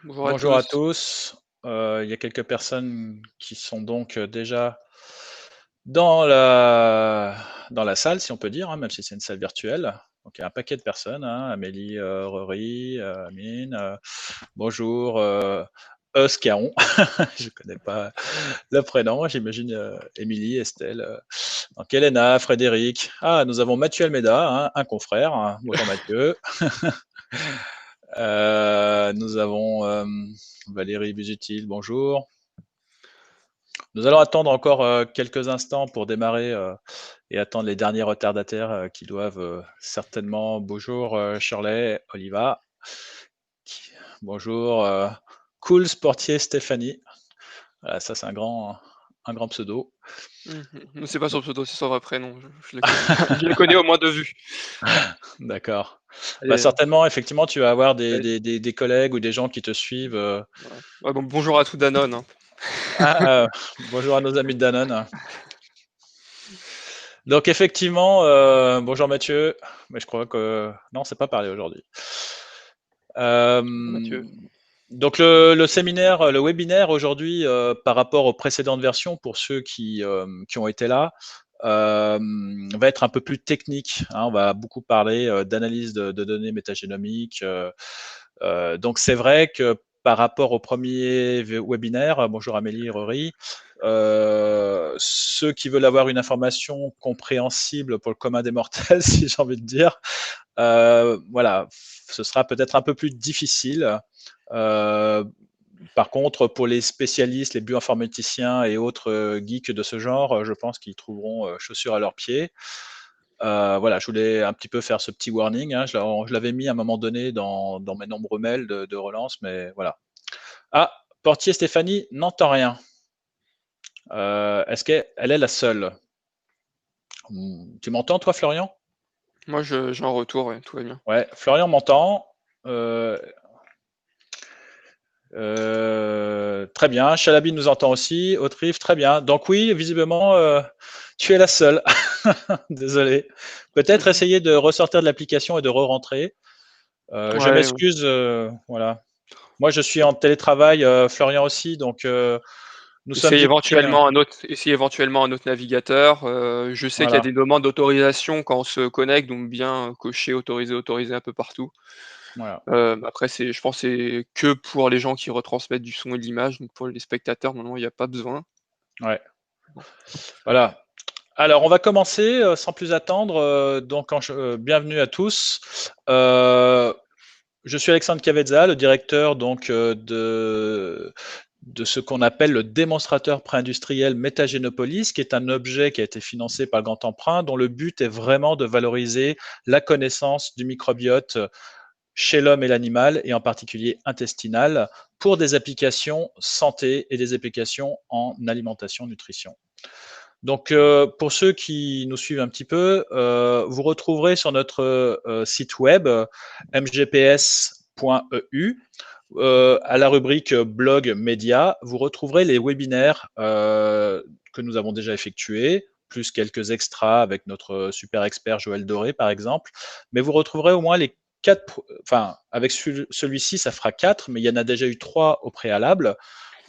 Bonjour à Bonjour à tous. tous. Il y a quelques personnes qui sont donc déjà dans la, dans la salle, si on peut dire, hein, même si c'est une salle virtuelle. Donc il y a un paquet de personnes, hein, Amélie, Rory, Amine. Bonjour, Scaron. Je ne connais pas le prénom. J'imagine Émilie, Estelle. Donc Elena, Frédéric. Ah, nous avons Mathieu Almeida, hein, un confrère. Hein. Bonjour Mathieu. Nous avons Valérie Busutil, bonjour. Nous allons attendre encore quelques instants pour démarrer et attendre les derniers retardataires qui doivent certainement. Bonjour Shirley, Oliva. Bonjour Cool Sportier Stéphanie. Voilà, ça c'est un grand pseudo. Mais c'est pas son Donc, pseudo, c'est son vrai prénom, je les connais. Je les connais au moins de vue. d'accord. Bah, Et certainement, effectivement, tu vas avoir ouais, des collègues ou des gens qui te suivent. voilà. Ouais, bon, bonjour à tout Danone, hein. Bonjour à nos amis de Danone. Donc effectivement, bonjour Mathieu, mais je crois que non, c'est pas parlé aujourd'hui. Euh, Mathieu. donc le séminaire, le webinaire aujourd'hui, par rapport aux précédentes versions, pour ceux qui ont été là, va être un peu plus technique. Hein. On va beaucoup parler d'analyse de données métagénomiques. Donc c'est vrai que par rapport au premier webinaire, bonjour Amélie et Rory, ceux qui veulent avoir une information compréhensible pour le commun des mortels, si j'ai envie de dire, voilà, ce sera peut-être un peu plus difficile. Euh, Par contre, pour les spécialistes, les bioinformaticiens et autres geeks de ce genre, je pense qu'ils trouveront chaussures à leurs pieds. Voilà, je voulais un petit peu faire ce petit warning. Hein. Je l'avais mis à un moment donné dans mes nombreux mails de relance, mais voilà. Ah, Portier Stéphanie n'entend rien. Est-ce qu'elle est la seule? Tu m'entends, toi, Florian? Moi j'ai un retour, ouais, tout va bien. Ouais, Florian m'entend. Très bien. Chalabi nous entend aussi. Autrive, très bien. Donc oui, visiblement, tu es la seule. Désolé. Peut-être essayer de ressortir de l'application et de re-rentrer. Je Ouais, ouais. m'excuse. Voilà. Moi, je suis en télétravail. Florian aussi. Donc, nous sommes divisés. Hein. Essayez éventuellement un autre navigateur. Je sais qu'il y a Voilà. des demandes d'autorisation quand on se connecte, donc bien cocher autoriser, autoriser un peu partout. Voilà. Après je pense que c'est que pour les gens qui retransmettent du son et de l'image, donc pour les spectateurs, normalement il y a pas besoin. Ouais. Bon. Voilà. Alors, on va commencer sans plus attendre. Donc, bienvenue à tous. Je suis Alexandre Cavezza, le directeur donc de ce qu'on appelle le démonstrateur préindustriel Métagénopolis, qui est un objet qui a été financé par le Grand Emprunt, dont le but est vraiment de valoriser la connaissance du microbiote chez l'homme et l'animal, et en particulier intestinal, pour des applications santé et des applications en alimentation, nutrition. Donc, pour ceux qui nous suivent un petit peu, vous retrouverez sur notre site web mgps.eu, à la rubrique blog média, vous retrouverez les webinaires que nous avons déjà effectués, plus quelques extras avec notre super expert Joël Doré, par exemple. Mais vous retrouverez au moins les quatre, enfin, avec celui-ci, ça fera quatre, mais il y en a déjà eu trois au préalable.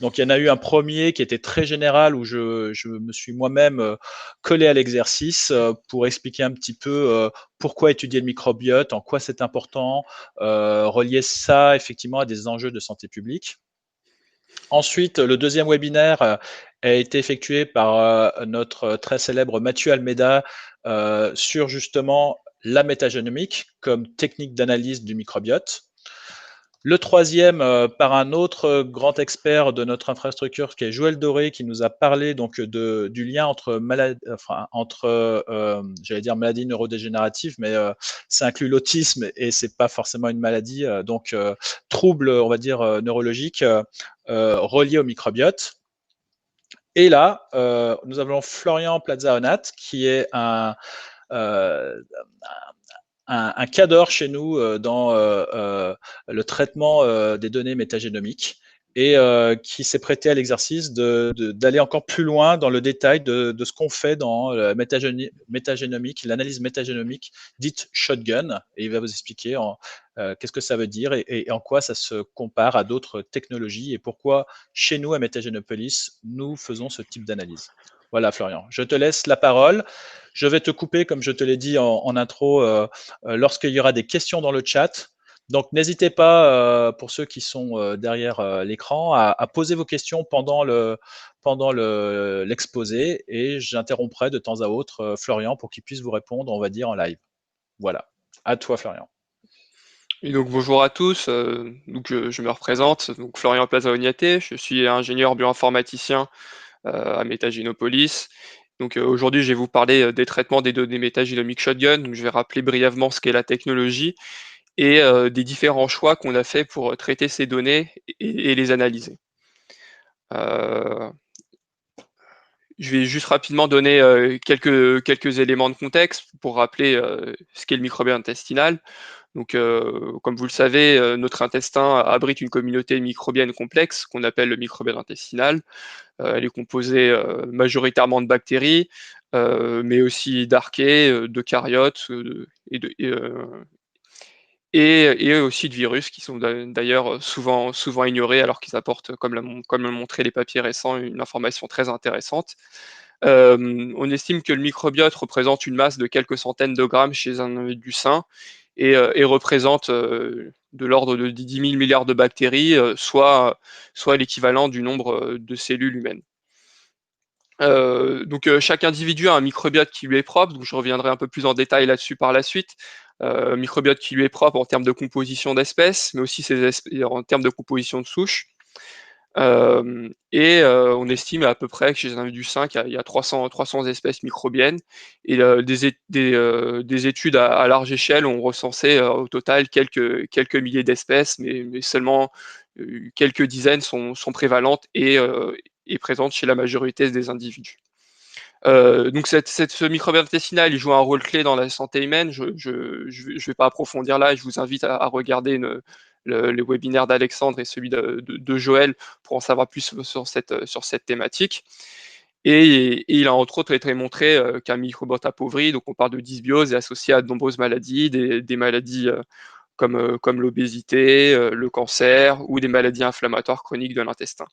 Donc, il y en a eu un premier qui était très général où je me suis moi-même collé à l'exercice pour expliquer un petit peu pourquoi étudier le microbiote, en quoi c'est important, relier ça effectivement à des enjeux de santé publique. Ensuite, le deuxième webinaire a été effectué par notre très célèbre Mathieu Almeida sur justement la métagénomique comme technique d'analyse du microbiote. Le troisième, par un autre grand expert de notre infrastructure, qui est Joël Doré, qui nous a parlé donc du lien entre j'allais dire maladie neurodégénérative, mais ça inclut l'autisme et c'est pas forcément une maladie, donc trouble, on va dire neurologique relié au microbiote. Et là, nous avons Florian Plaza-Onat, qui est euh, un cadre chez nous dans le traitement des données métagénomiques. et qui s'est prêté à l'exercice d'aller encore plus loin dans le détail de ce qu'on fait dans la métagénomique, l'analyse métagénomique dite shotgun. Et il va vous expliquer qu'est-ce que ça veut dire et en quoi ça se compare à d'autres technologies et pourquoi chez nous à Métagénopolis, nous faisons ce type d'analyse. Voilà, Florian, je te laisse la parole. Je vais te couper, comme je te l'ai dit en intro, lorsqu'il y aura des questions dans le chat. Donc, n'hésitez pas, pour ceux qui sont derrière l'écran, à poser vos questions pendant l'exposé et j'interromprai de temps à autre Florian pour qu'il puisse vous répondre, on va dire, en live. Voilà. À toi, Florian. Et donc bonjour à tous, je me représente, donc Florian Plaza-Ognaté, je suis ingénieur bioinformaticien à Métagénopolis. Donc aujourd'hui, je vais vous parler des traitements des données métagénomiques Shotgun. Donc je vais rappeler brièvement ce qu'est la technologie et des différents choix qu'on a fait pour traiter ces données et les analyser. Je vais juste rapidement donner quelques éléments de contexte pour rappeler ce qu'est le microbiote intestinal. Donc, comme vous le savez, notre intestin abrite une communauté microbienne complexe qu'on appelle le microbiote intestinal. Elle est composée majoritairement de bactéries, mais aussi d'archées, d'eucaryotes et aussi de virus qui sont d'ailleurs souvent ignorés alors qu'ils apportent, comme l'ont montré les papiers récents, une information très intéressante. On estime que le microbiote représente une masse de quelques centaines de grammes chez un individu sain et représente de l'ordre de 10 000 milliards de bactéries, soit l'équivalent du nombre de cellules humaines. Chaque individu a un microbiote qui lui est propre, donc je reviendrai un peu plus en détail là-dessus par la suite. Microbiote qui lui est propre en termes de composition d'espèces, mais aussi en termes de composition de souches. On estime à peu près que chez un individu sain, il y a 300 espèces microbiennes. Et des études à large échelle ont recensé au total quelques milliers d'espèces, mais seulement quelques dizaines sont prévalentes et présentes chez la majorité des individus. Donc ce microbiote intestinal, il joue un rôle clé dans la santé humaine. Je vais pas approfondir là, je vous invite à regarder le webinaire d'Alexandre et celui de Joël pour en savoir plus sur cette thématique. Et il a entre autres été montré qu'un microbiote appauvri, donc on parle de dysbiose, est associé à de nombreuses maladies, des maladies comme l'obésité, le cancer ou des maladies inflammatoires chroniques de l'intestin.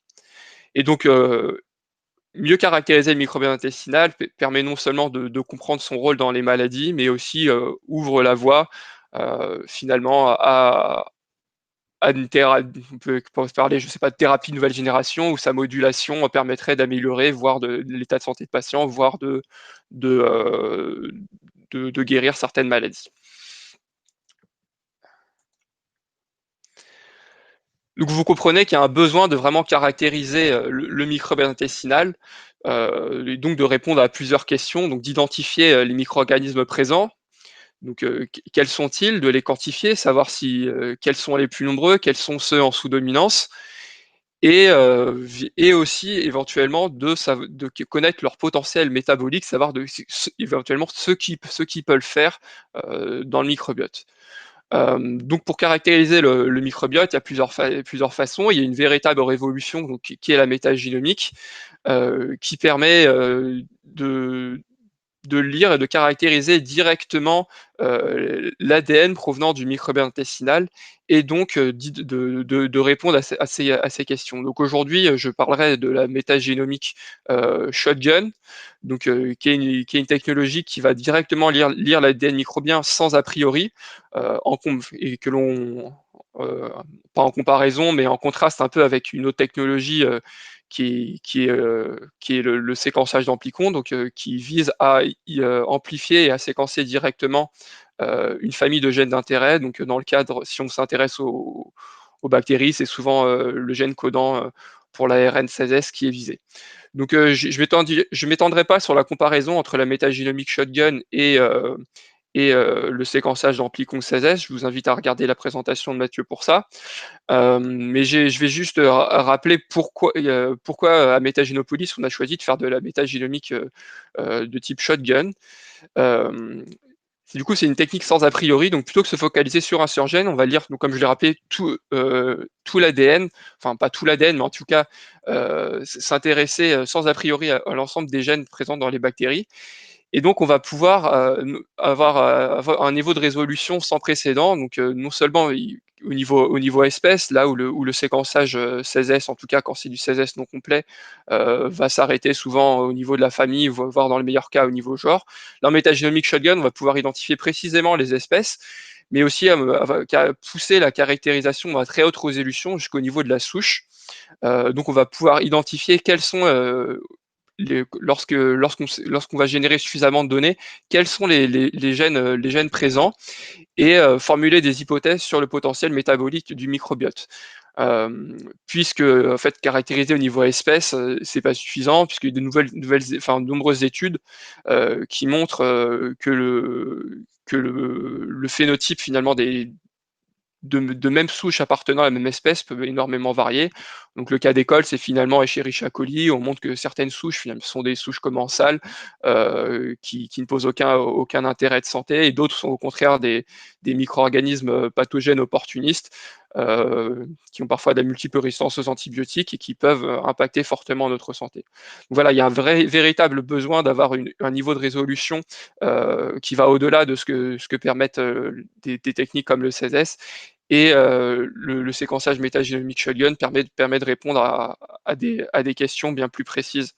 Et donc, mieux caractériser le microbiote intestinal permet non seulement de comprendre son rôle dans les maladies, mais aussi ouvre la voie finalement à on peut parler, je sais pas, de thérapie nouvelle génération, où sa modulation permettrait d'améliorer, voire de l'état de santé de patient, voire de, euh, de guérir certaines maladies. Donc vous comprenez qu'il y a un besoin de vraiment caractériser le microbiote intestinal, et donc de répondre à plusieurs questions, donc d'identifier les micro-organismes présents. Donc quels sont-ils, de les quantifier, savoir quels sont les plus nombreux, quels sont ceux en sous-dominance, et aussi éventuellement de connaître leur potentiel métabolique, savoir éventuellement ce qui peut le faire dans le microbiote. Donc pour caractériser le microbiote, il y a plusieurs façons. Il y a une véritable révolution donc, qui est la métagénomique, qui permet de lire et de caractériser directement l'ADN provenant du microbiote intestinal et donc de répondre à ces questions. Donc aujourd'hui, je parlerai de la métagénomique shotgun, donc qui est une technologie qui va directement lire l'ADN microbien sans a priori, et que l'on pas en comparaison, mais en contraste un peu avec une autre technologie qui est le séquençage d'amplicon, donc qui vise à amplifier et à séquencer directement une famille de gènes d'intérêt. Donc dans le cadre, si on s'intéresse aux bactéries, c'est souvent le gène codant pour l'ARN 16S qui est visé. Donc je m'étendrai pas sur la comparaison entre la métagénomique shotgun et le séquençage d'amplicon 16S. Je vous invite à regarder la présentation de Mathieu pour ça. Mais je vais juste rappeler pourquoi à Métagénopolis on a choisi de faire de la métagénomique de type shotgun. Du coup, c'est une technique sans a priori, donc plutôt que se focaliser sur un seul gène, on va lire, donc, comme je l'ai rappelé, tout l'ADN, enfin pas tout l'ADN, mais en tout cas s'intéresser sans a priori à l'ensemble des gènes présents dans les bactéries. Et donc, on va pouvoir avoir un niveau de résolution sans précédent. Donc, non seulement au niveau espèce, là où le séquençage 16S, en tout cas quand c'est du 16S non complet, va s'arrêter souvent au niveau de la famille, voire dans le meilleur cas au niveau genre. Là, en métagénomique shotgun, on va pouvoir identifier précisément les espèces, mais aussi pousser la caractérisation à très haute résolution jusqu'au niveau de la souche. Donc, on va pouvoir identifier quels sont lorsqu'on va générer suffisamment de données, quels sont les gènes présents et formuler des hypothèses sur le potentiel métabolique du microbiote. Puisque en fait caractériser au niveau espèce, c'est pas suffisant, puisqu'il y a de nombreuses études qui montrent que le phénotype finalement de même souche appartenant à la même espèce peut énormément varier. Donc le cas d'école, c'est finalement Escherichia coli. On montre que certaines souches finalement sont des souches commensales qui ne posent aucun intérêt de santé, et d'autres sont au contraire des micro-organismes pathogènes opportunistes qui ont parfois de la multiple résistance aux antibiotiques et qui peuvent impacter fortement notre santé. Donc voilà, il y a un véritable besoin d'avoir un niveau de résolution qui va au-delà de ce que permettent des techniques comme le CSS. Et le séquençage métagénomique shotgun permet de répondre à des questions bien plus précises.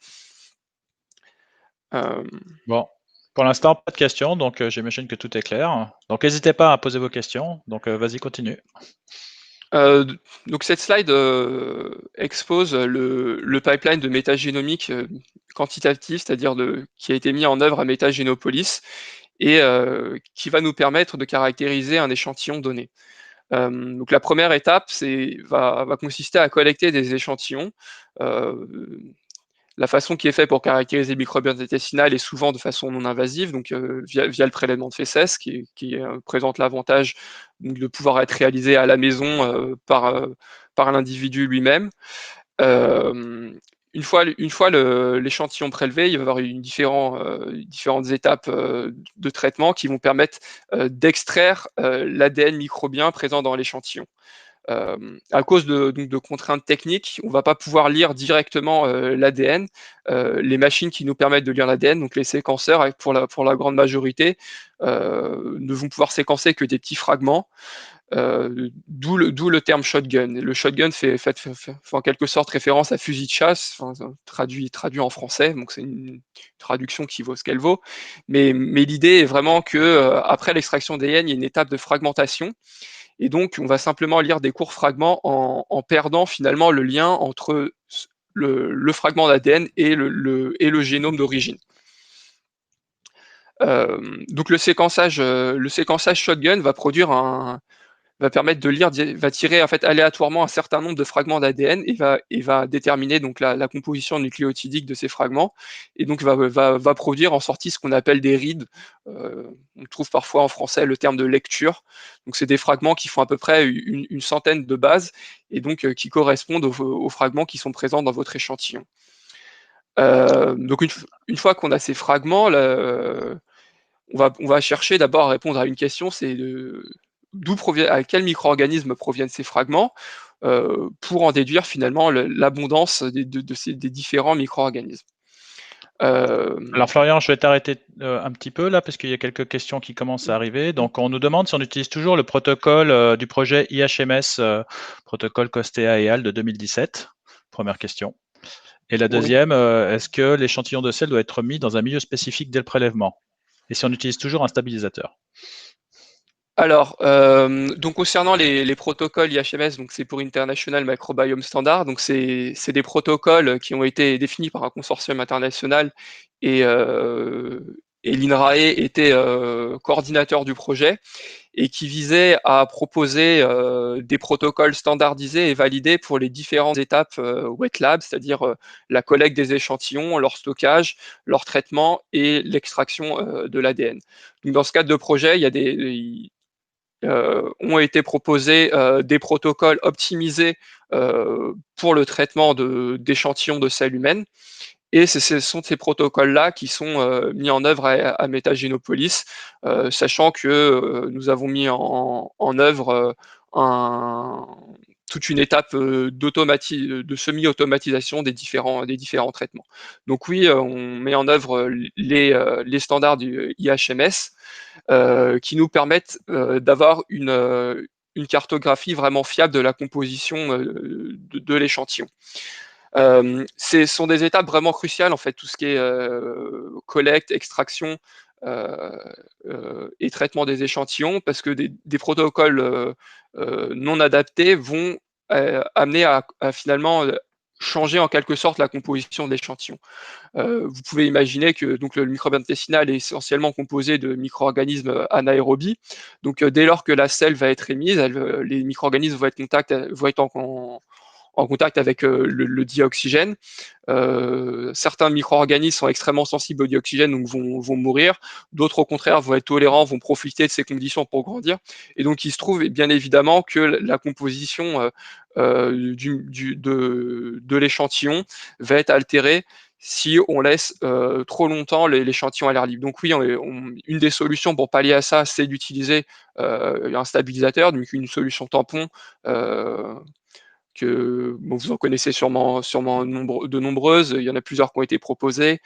Bon, pour l'instant, pas de questions, donc j'imagine que tout est clair. Donc n'hésitez pas à poser vos questions. Donc vas-y, continue. Donc cette slide expose le pipeline de métagénomique quantitatif, c'est-à-dire qui a été mis en œuvre à Métagénopolis et qui va nous permettre de caractériser un échantillon donné. Donc la première étape va consister à collecter des échantillons. La façon qui est faite pour caractériser le microbiote intestinal est souvent de façon non invasive, donc via le prélèvement de fesses, qui présente l'avantage de pouvoir être réalisé à la maison par l'individu lui-même. Une fois l'échantillon prélevé, il va y avoir différentes étapes de traitement qui vont permettre d'extraire l'ADN microbien présent dans l'échantillon. À cause de contraintes techniques, on ne va pas pouvoir lire directement l'ADN. Les machines qui nous permettent de lire l'ADN, donc les séquenceurs, pour la grande majorité, ne vont pouvoir séquencer que des petits fragments, d'où le terme shotgun. Le shotgun fait en quelque sorte référence à fusil de chasse, traduit en français, donc c'est une traduction qui vaut ce qu'elle vaut. Mais l'idée est vraiment que après l'extraction d'ADN, il y a une étape de fragmentation. Et donc, on va simplement lire des courts fragments en perdant finalement le lien entre le fragment d'ADN et le génome d'origine. Donc le séquençage shotgun va permettre de lire, va tirer en fait aléatoirement un certain nombre de fragments d'ADN et va déterminer donc la composition nucléotidique de ces fragments, et donc va produire en sortie ce qu'on appelle des reads. On trouve parfois en français le terme de lecture. Donc c'est des fragments qui font à peu près une centaine de bases, et donc qui correspondent aux fragments qui sont présents dans votre échantillon. Donc une fois qu'on a ces fragments, là, on va chercher d'abord à répondre à une question, c'est à quel micro-organisme proviennent ces fragments, pour en déduire finalement l'abondance des différents micro-organismes. Alors Florian, je vais t'arrêter un petit peu là parce qu'il y a quelques questions qui commencent à arriver. Donc on nous demande si on utilise toujours le protocole du projet IHMS, protocole Costea et Al de 2017. Première question. Et la deuxième, est-ce que l'échantillon de sel doit être mis dans un milieu spécifique dès le prélèvement? Et si on utilise toujours un stabilisateur? Alors, donc concernant les protocoles IHMS, donc c'est pour International Microbiome Standard, donc c'est des protocoles qui ont été définis par un consortium international, et l'INRAE était coordinateur du projet, et qui visait à proposer des protocoles standardisés et validés pour les différentes étapes wet lab, c'est-à-dire la collecte des échantillons, leur stockage, leur traitement et l'extraction de l'ADN. Donc dans ce cadre de projet, ont été proposés des protocoles optimisés pour le traitement d'échantillons de selles humaines, Et ce sont ces protocoles-là qui sont mis en œuvre à Metagenopolis, sachant que nous avons mis en œuvre toute une étape de semi-automatisation des différents traitements. Donc oui, on met en œuvre les standards du IHMS qui nous permettent d'avoir une cartographie vraiment fiable de la composition de l'échantillon. Ce sont des étapes vraiment cruciales, en fait, tout ce qui est collecte, extraction et traitement des échantillons, parce que des protocoles non adaptés vont amener à finalement changer en quelque sorte la composition de l'échantillon. Vous pouvez imaginer que donc, le microbiome intestinal est essentiellement composé de micro-organismes anaérobies. Donc dès lors que la selle va être émise, les micro-organismes vont être en contact avec le dioxygène. Certains micro-organismes sont extrêmement sensibles au dioxygène, donc vont mourir. D'autres, au contraire, vont être tolérants, vont profiter de ces conditions pour grandir. Et donc, il se trouve bien évidemment que la composition de l'échantillon va être altérée si on laisse trop longtemps l'échantillon à l'air libre. Donc oui, une des solutions pour pallier à ça, c'est d'utiliser un stabilisateur, donc une solution tampon que vous en connaissez sûrement de nombreuses. Il y en a plusieurs qui ont été proposées.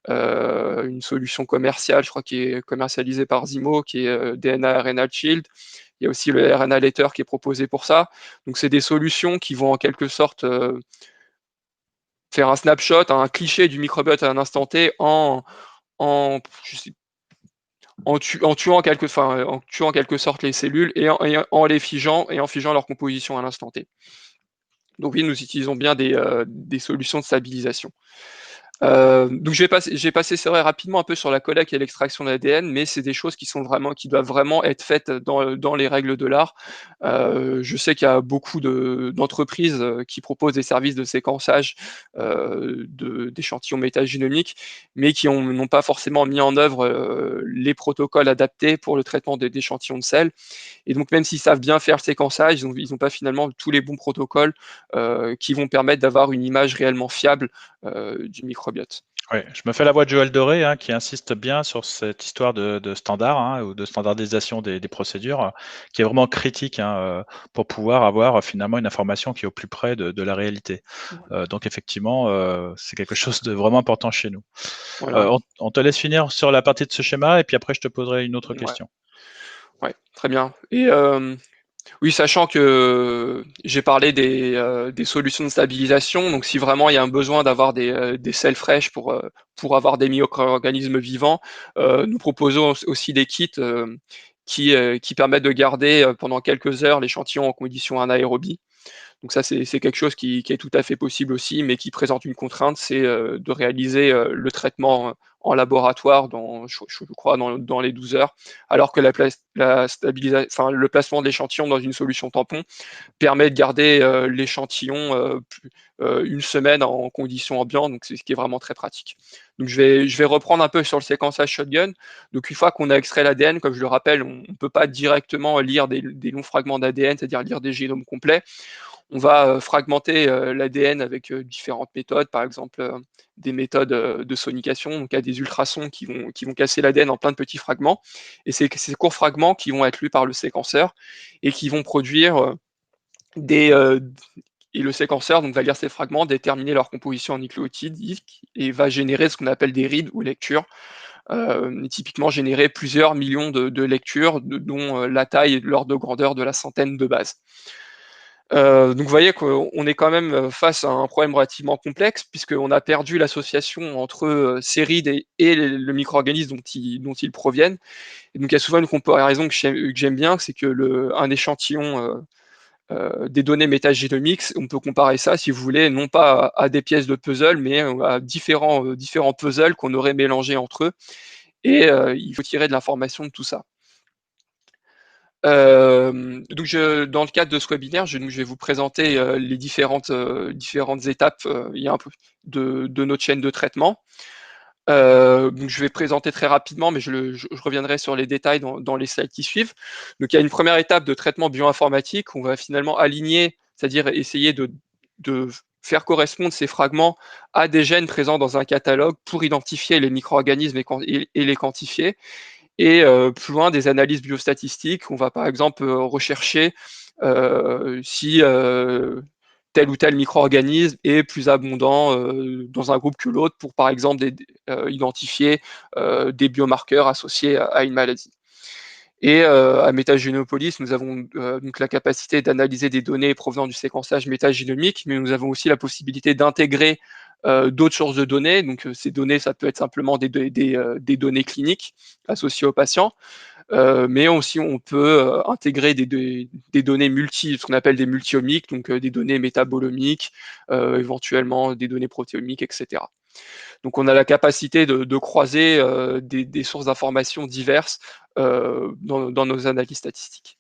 Une solution commerciale, je crois, qui est commercialisée par Zimo, qui est DNA RNA Shield. Il y a aussi le RNA Letter qui est proposé pour ça. Donc, c'est des solutions qui vont en quelque sorte faire un snapshot, un cliché du microbiote à un instant T en tuant en quelque sorte les cellules et en les figeant et en figeant leur composition à l'instant T. Donc oui, nous utilisons bien des solutions de stabilisation. Donc j'ai passé c'est vrai rapidement un peu sur la collecte et l'extraction d'ADN, mais c'est des choses qui doivent vraiment être faites dans les règles de l'art. Je sais qu'il y a beaucoup d'entreprises qui proposent des services de séquençage d'échantillons métagénomiques, mais qui n'ont pas forcément mis en œuvre les protocoles adaptés pour le traitement d'échantillons de sel. Et donc même s'ils savent bien faire le séquençage, ils n'ont pas finalement tous les bons protocoles qui vont permettre d'avoir une image réellement fiable du microbiote. Ouais, je me fais la voix de Joël Doré, hein, qui insiste bien sur cette histoire de standard, hein, ou de standardisation des procédures, qui est vraiment critique, hein, pour pouvoir avoir finalement une information qui est au plus près de la réalité. Donc effectivement, c'est quelque chose de vraiment important chez nous. Voilà. On te laisse finir sur la partie de ce schéma et puis après je te poserai une autre Ouais. question. Ouais, très bien. Et oui, sachant que j'ai parlé des solutions de stabilisation, donc si vraiment il y a un besoin d'avoir des selles fraîches pour avoir des micro-organismes vivants, nous proposons aussi des kits qui permettent de garder pendant quelques heures l'échantillon en conditions anaérobie. Donc ça, c'est quelque chose qui est tout à fait possible aussi, mais qui présente une contrainte, c'est de réaliser le traitement en laboratoire je crois, dans les 12 heures, alors que le placement de l'échantillon dans une solution tampon permet de garder l'échantillon une semaine en conditions ambiantes, donc c'est ce qui est vraiment très pratique. Donc je vais reprendre un peu sur le séquençage shotgun. Donc une fois qu'on a extrait l'ADN, comme je le rappelle, on ne peut pas directement lire des longs fragments d'ADN, c'est-à-dire lire des génomes complets. On va fragmenter l'ADN avec différentes méthodes, par exemple des méthodes de sonication, donc il y a des ultrasons qui vont casser l'ADN en plein de petits fragments, et c'est ces courts fragments qui vont être lus par le séquenceur et qui vont produire et le séquenceur donc, va lire ces fragments, déterminer leur composition nucléotidique et va générer ce qu'on appelle des reads ou lectures, typiquement générer plusieurs millions de lectures dont la taille et l'ordre de grandeur de la centaine de bases. Donc vous voyez qu'on est quand même face à un problème relativement complexe, puisqu'on a perdu l'association entre ces rides et le micro-organisme dont ils proviennent. Et donc il y a souvent une comparaison que j'aime bien, c'est que un échantillon des données métagénomiques, on peut comparer ça, si vous voulez, non pas à des pièces de puzzle, mais à différents puzzles qu'on aurait mélangés entre eux. Et il faut tirer de l'information de tout ça. Donc dans le cadre de ce webinaire, je vais vous présenter les différentes étapes de notre chaîne de traitement. Donc je vais présenter très rapidement, mais je reviendrai sur les détails dans les slides qui suivent. Donc il y a une première étape de traitement bioinformatique où on va finalement aligner, c'est-à-dire essayer de faire correspondre ces fragments à des gènes présents dans un catalogue pour identifier les micro-organismes et les quantifier. Et plus loin, des analyses biostatistiques, on va par exemple rechercher si tel ou tel micro-organisme est plus abondant dans un groupe que l'autre pour par exemple identifier des biomarqueurs associés à une maladie. Et à Métagénopolis, nous avons donc la capacité d'analyser des données provenant du séquençage métagénomique, mais nous avons aussi la possibilité d'intégrer d'autres sources de données. Donc ces données, ça peut être simplement des données cliniques associées aux patients, mais aussi on peut intégrer des données ce qu'on appelle des multiomiques, donc des données métabolomiques, éventuellement des données protéomiques, etc. Donc on a la capacité de croiser des sources d'informations diverses dans nos analyses statistiques.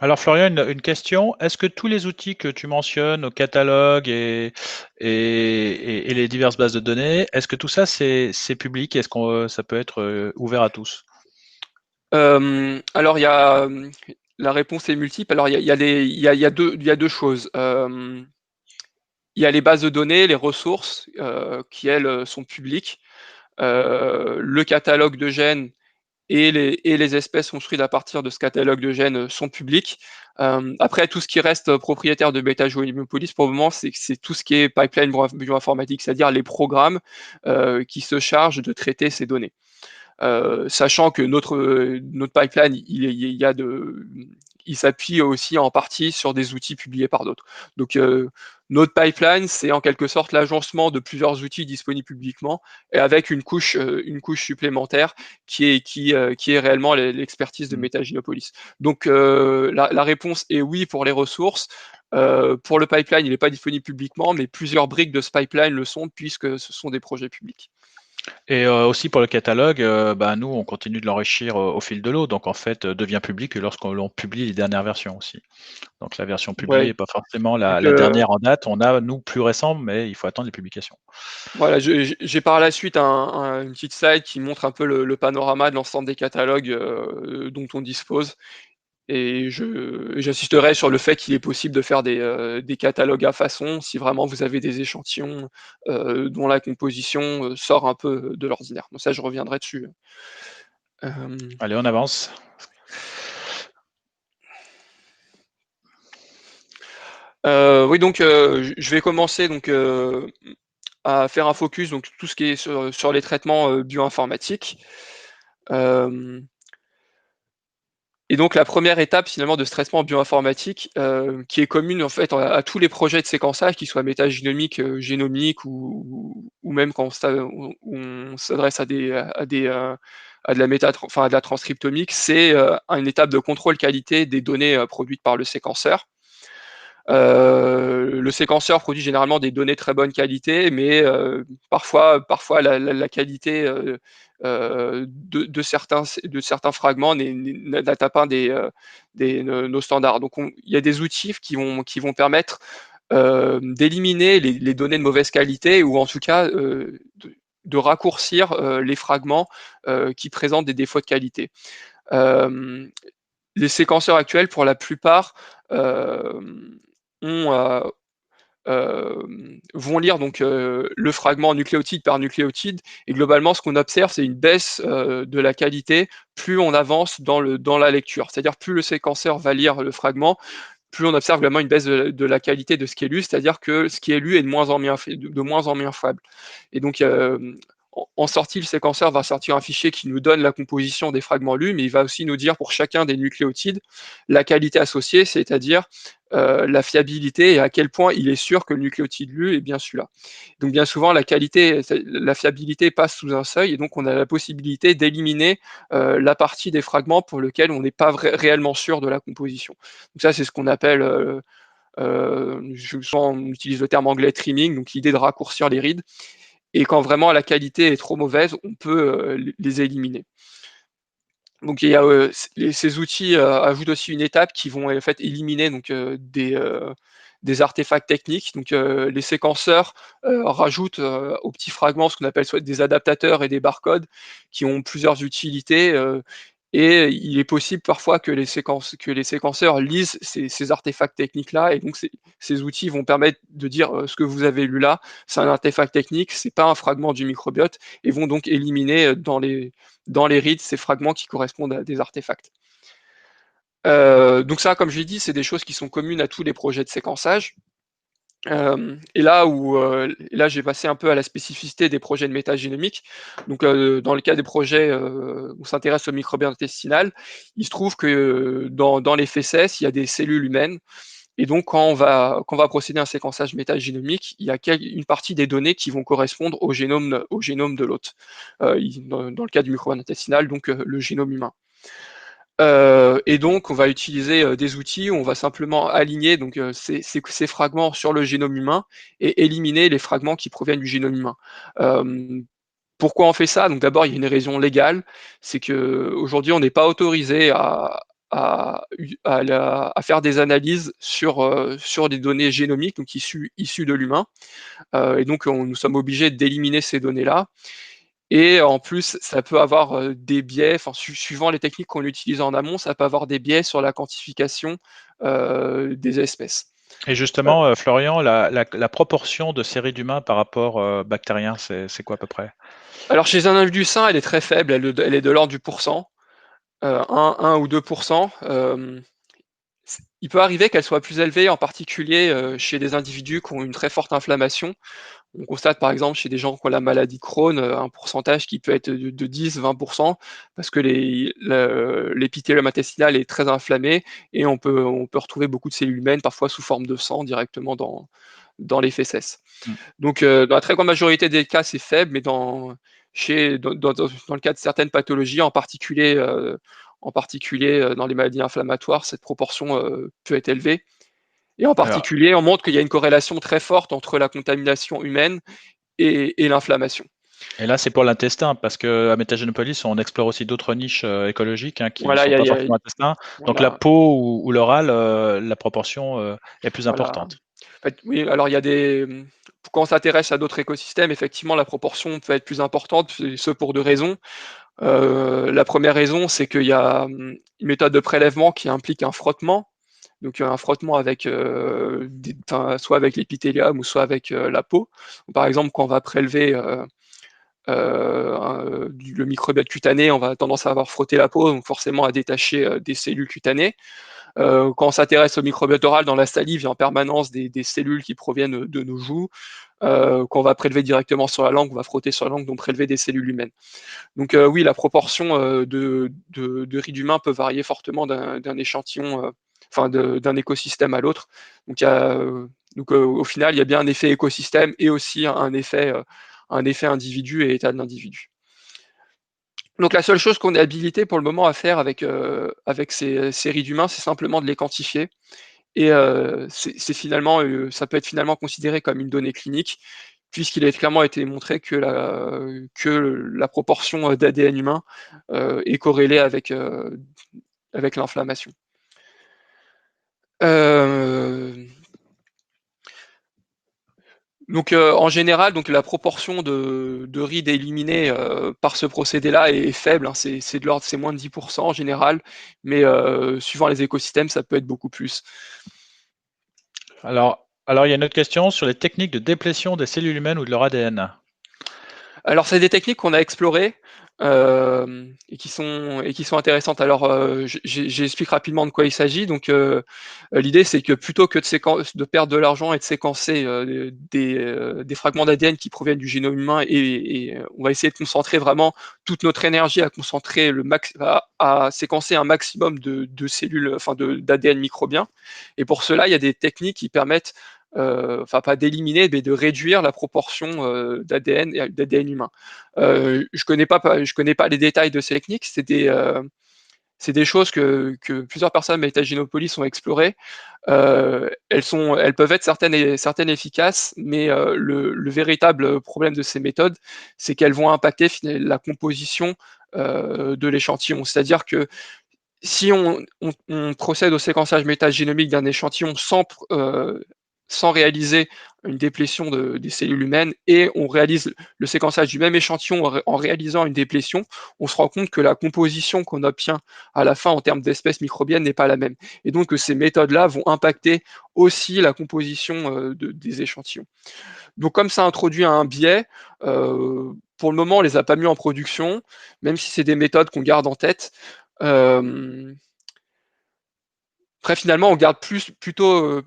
Alors Florian, une question. Est-ce que tous les outils que tu mentionnes, au catalogue et les diverses bases de données, est-ce que tout ça c'est public? Est-ce que ça peut être ouvert à tous? Alors la réponse est multiple. Alors il y a deux choses. Il y a les bases de données, les ressources qui elles sont publiques. Le catalogue de gènes et les espèces construites à partir de ce catalogue de gènes sont publics. Après, tout ce qui reste propriétaire de Métagénopolis, pour le moment, c'est tout ce qui est pipeline bioinformatique, c'est-à-dire les programmes qui se chargent de traiter ces données. Sachant que notre pipeline, il s'appuie aussi en partie sur des outils publiés par d'autres. Donc notre pipeline, c'est en quelque sorte l'agencement de plusieurs outils disponibles publiquement et avec une couche supplémentaire qui est réellement l'expertise de Métagénopolis. Donc la réponse est oui pour les ressources. Pour le pipeline, il n'est pas disponible publiquement, mais plusieurs briques de ce pipeline le sont puisque ce sont des projets publics. Et aussi pour le catalogue, nous, on continue de l'enrichir au fil de l'eau. Donc, en fait, devient public lorsqu'on publie les dernières versions aussi. Donc, la version publiée Ouais. n'est pas forcément la Donc, dernière en date. On a, nous, plus récent, mais il faut attendre les publications. voilà, j'ai par la suite une petite slide qui montre un peu le panorama de l'ensemble des catalogues dont on dispose. Et j'insisterai sur le fait qu'il est possible de faire des catalogues à façon si vraiment vous avez des échantillons dont la composition sort un peu de l'ordinaire. Donc ça, je reviendrai dessus. Allez, on avance. Oui, donc je vais commencer donc à faire un focus donc tout ce qui est sur les traitements bioinformatiques. Et donc la première étape finalement de ce traitement bioinformatique, qui est commune en fait à tous les projets de séquençage, qu'ils soient métagénomiques, génomiques ou même quand on s'adresse à de la transcriptomique, c'est une étape de contrôle qualité des données produites par le séquenceur. Le séquenceur produit généralement des données de très bonne qualité, mais parfois la qualité de certains fragments n'atteint pas nos standards. Donc il y a des outils qui vont permettre d'éliminer les données de mauvaise qualité ou en tout cas de raccourcir les fragments qui présentent des défauts de qualité. Les séquenceurs actuels, pour la plupart, vont lire donc le fragment nucléotide par nucléotide, et globalement ce qu'on observe c'est une baisse de la qualité plus on avance dans la lecture, c'est-à-dire plus le séquenceur va lire le fragment, plus on observe vraiment une baisse de la qualité de ce qui est lu, c'est-à-dire que ce qui est lu est de moins en moins fiable. Et donc en sortie, le séquenceur va sortir un fichier qui nous donne la composition des fragments lus, mais il va aussi nous dire pour chacun des nucléotides la qualité associée, c'est-à-dire la fiabilité et à quel point il est sûr que le nucléotide lu est bien celui-là. Donc bien souvent, la fiabilité passe sous un seuil, et donc on a la possibilité d'éliminer la partie des fragments pour lequel on n'est pas réellement sûr de la composition. Donc ça, c'est ce qu'on appelle, souvent on utilise le terme anglais trimming, donc l'idée de raccourcir les rides. Et quand vraiment la qualité est trop mauvaise, on peut les éliminer. Donc il y a, ces outils ajoutent aussi une étape qui vont en fait éliminer donc, des artefacts techniques. Donc les séquenceurs rajoutent aux petits fragments ce qu'on appelle soit des adaptateurs et des barcodes qui ont plusieurs utilités. Et il est possible parfois que les séquenceurs lisent ces artefacts techniques-là, et donc ces outils vont permettre de dire ce que vous avez lu là, c'est un artefact technique, c'est pas un fragment du microbiote, et vont donc éliminer dans les reads ces fragments qui correspondent à des artefacts. Donc ça, comme je l'ai dit, c'est des choses qui sont communes à tous les projets de séquençage. Et là, j'ai passé un peu à la spécificité des projets de métagénomique. Donc, dans le cas des projets où on s'intéresse au microbiote intestinal, il se trouve que dans les fesses, il y a des cellules humaines. Et donc, quand on va procéder à un séquençage métagénomique, il y a une partie des données qui vont correspondre au génome de l'hôte. Dans le cas du microbiote intestinal, donc le génome humain. Et donc, on va utiliser des outils où on va simplement aligner donc, ces fragments sur le génome humain et éliminer les fragments qui proviennent du génome humain. Pourquoi on fait ça? Donc d'abord, il y a une raison légale, c'est qu'aujourd'hui, on n'est pas autorisé à faire des analyses sur des données génomiques, donc issues de l'humain. Et donc, nous sommes obligés d'éliminer ces données-là. Et en plus, ça peut avoir des biais, suivant les techniques qu'on utilise en amont, ça peut avoir des biais sur la quantification des espèces. Et justement, Florian, la proportion de séries d'humains par rapport bactériens, c'est quoi à peu près? Alors chez un individu sain, elle est très faible, elle est de l'ordre du pourcent, 1 ou 2%. Il peut arriver qu'elle soit plus élevée, en particulier chez des individus qui ont une très forte inflammation. On constate par exemple chez des gens qui ont la maladie Crohn un pourcentage qui peut être de 10-20%, parce que l'épithélium intestinal est très inflammé, et on peut retrouver beaucoup de cellules humaines, parfois sous forme de sang, directement dans les fesses. Donc dans la très grande majorité des cas, c'est faible, mais dans le cas de certaines pathologies, en particulier dans les maladies inflammatoires, cette proportion peut être élevée. Et en Alors, particulier, on montre qu'il y a une corrélation très forte entre la contamination humaine et l'inflammation. et là, c'est pour l'intestin, parce qu'à Métagénopolis, on explore aussi d'autres niches écologiques qui ne Voilà, sont pas forcément intestins. Donc la voilà, peau ou l'oral, la proportion est plus voilà. importante. En fait, oui, alors il y a quand on s'intéresse à d'autres écosystèmes, effectivement, la proportion peut être plus importante, et ce pour deux raisons. La première raison, c'est qu'il y a une méthode de prélèvement qui implique un frottement. Donc un frottement avec soit avec l'épithélium ou soit avec la peau. Par exemple, quand on va prélever le microbiote cutané, on va tendance à avoir frotté la peau, donc forcément à détacher des cellules cutanées. Quand on s'intéresse au microbiote oral, dans la salive, il y a en permanence des cellules qui proviennent de nos joues. Quand on va prélever directement sur la langue, on va frotter sur la langue, donc prélever des cellules humaines. Donc oui, la proportion de rides humains peut varier fortement d'un échantillon, d'un écosystème à l'autre. Donc, au final, il y a bien un effet écosystème et aussi un effet individu et état de l'individu. Donc la seule chose qu'on est habilité pour le moment à faire avec ces rides humains, c'est simplement de les quantifier. Et ça peut être finalement considéré comme une donnée clinique, puisqu'il a clairement été montré que la proportion d'ADN humain est corrélée avec l'inflammation. Donc en général, donc la proportion de rides éliminées par ce procédé-là est faible, hein, c'est moins de 10% en général, mais suivant les écosystèmes, ça peut être beaucoup plus. Alors, il y a une autre question sur les techniques de déplétion des cellules humaines ou de leur ADN. Alors, c'est des techniques qu'on a explorées et qui sont intéressantes. Alors, j'explique rapidement de quoi il s'agit. Donc, l'idée, c'est que plutôt que de perdre de l'argent et de séquencer des fragments d'ADN qui proviennent du génome humain, et on va essayer de concentrer vraiment toute notre énergie à concentrer à séquencer un maximum de cellules, d'ADN microbien. Et pour cela, il y a des techniques qui permettent pas d'éliminer, mais de réduire la proportion d'ADN humain. Je connais pas les détails de ces techniques. C'est des choses que plusieurs personnes à Metagenopolis ont explorées. Elles peuvent être certaines efficaces, mais le véritable problème de ces méthodes, c'est qu'elles vont impacter la composition de l'échantillon. C'est-à-dire que si on procède au séquençage métagénomique d'un échantillon sans sans réaliser une déplétion des cellules humaines, et on réalise le séquençage du même échantillon en réalisant une déplétion, on se rend compte que la composition qu'on obtient à la fin en termes d'espèces microbiennes n'est pas la même. Et donc ces méthodes-là vont impacter aussi la composition des échantillons. Donc comme ça introduit un biais, pour le moment on les a pas mis en production, même si c'est des méthodes qu'on garde en tête. Après finalement on garde plutôt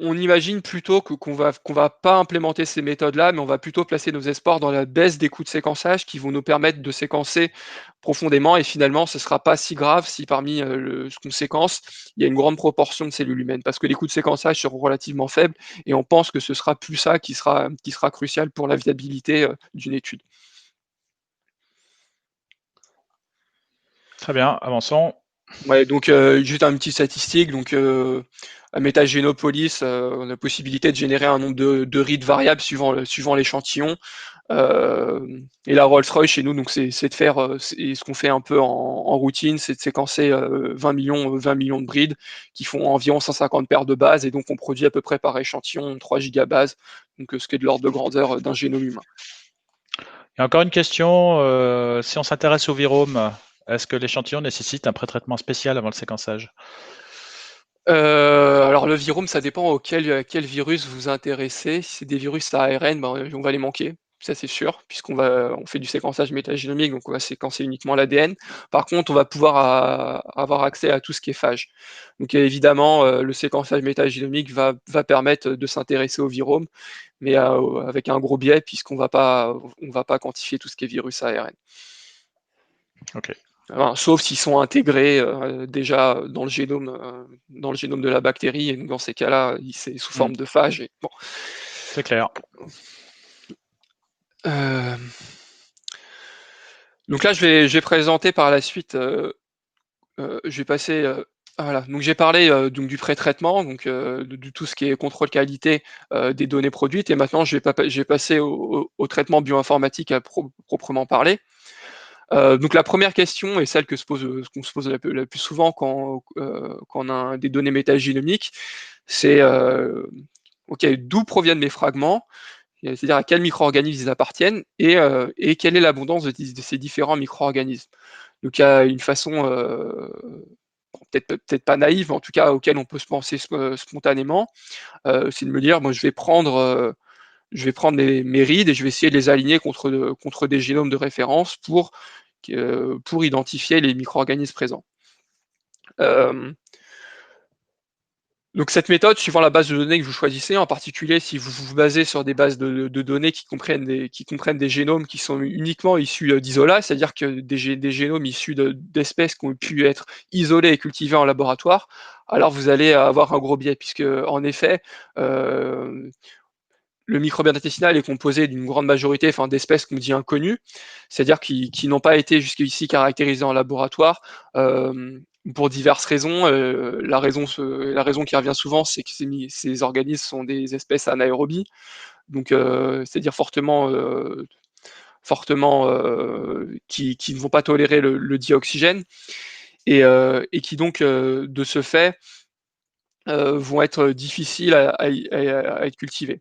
on imagine plutôt qu'on va pas implémenter ces méthodes-là, mais on va plutôt placer nos espoirs dans la baisse des coûts de séquençage qui vont nous permettre de séquencer profondément, et finalement ce sera pas si grave si parmi ce qu'on séquence, il y a une grande proportion de cellules humaines, parce que les coûts de séquençage seront relativement faibles, et on pense que ce sera plus ça qui sera crucial pour la viabilité d'une étude. Très bien, avançons. Ouais, donc juste un petit statistique, donc à Metagenopolis, on a la possibilité de générer un nombre de reads variables suivant l'échantillon. Et la Rolls-Royce chez nous, donc c'est de faire ce qu'on fait un peu en routine, c'est de séquencer 20 millions de brides qui font environ 150 paires de bases, et donc on produit à peu près par échantillon 3 gigabases, donc ce qui est de l'ordre de grandeur d'un génome humain. Il y a encore une question, si on s'intéresse au virome, est-ce que l'échantillon nécessite un pré-traitement spécial avant le séquençage? Alors le virome, ça dépend quel virus vous intéressez. Si c'est des virus à ARN, ben, on va les manquer, ça c'est sûr, on fait du séquençage métagénomique, donc on va séquencer uniquement l'ADN. Par contre, on va pouvoir avoir accès à tout ce qui est phage. Donc évidemment, le séquençage métagénomique va permettre de s'intéresser au virome, mais avec un gros biais, puisqu'on va pas quantifier tout ce qui est virus à ARN. Ok. Enfin, sauf s'ils sont intégrés déjà dans le génome de la bactérie, et donc dans ces cas-là, c'est sous forme de phage. Et bon. C'est clair. Donc là, je vais présenter par la suite. Je vais passer. Voilà. Donc j'ai parlé donc du pré-traitement, donc de tout ce qui est contrôle qualité des données produites, et maintenant je vais passer au traitement bioinformatique à proprement parler. Donc la première question, et celle qu'on se pose la plus souvent quand on a des données métagénomiques, c'est ok, d'où proviennent mes fragments, c'est-à-dire à quels micro-organismes ils appartiennent, et quelle est l'abondance de ces différents micro-organismes. Donc il y a une façon peut-être pas naïve, mais en tout cas auquel on peut se penser spontanément, c'est de me dire, moi je vais prendre mes reads et je vais essayer de les aligner contre des génomes de référence pour identifier les micro-organismes présents. Donc cette méthode, suivant la base de données que vous choisissez, en particulier si vous vous basez sur des bases de données qui comprennent des génomes qui sont uniquement issus d'isolats, c'est-à-dire que des génomes issus d'espèces qui ont pu être isolées et cultivées en laboratoire, alors vous allez avoir un gros biais, puisque en effet, le microbiote intestinal est composé d'une grande majorité d'espèces qu'on dit inconnues, c'est-à-dire qui n'ont pas été jusqu'ici caractérisées en laboratoire pour diverses raisons. La raison qui revient souvent, c'est que ces organismes sont des espèces anaérobies, donc c'est-à-dire fortement qui ne vont pas tolérer le dioxygène, et qui donc de ce fait vont être difficiles à être cultivés.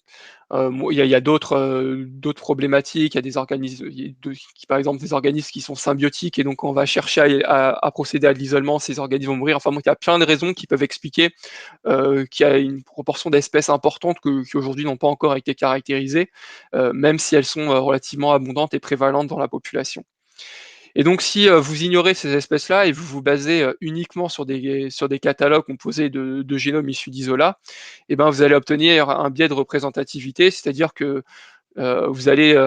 Il y a d'autres problématiques. Il y a des organismes, par exemple des organismes qui sont symbiotiques, et donc quand on va chercher à procéder à l'isolement, ces organismes vont mourir. Enfin, il y a plein de raisons qui peuvent expliquer qu'il y a une proportion d'espèces importantes qui aujourd'hui n'ont pas encore été caractérisées, même si elles sont relativement abondantes et prévalentes dans la population. Et donc, si vous ignorez ces espèces-là et vous vous basez uniquement sur des catalogues composés de génomes issus d'isolats, eh ben, vous allez obtenir un biais de représentativité, c'est-à-dire que vous allez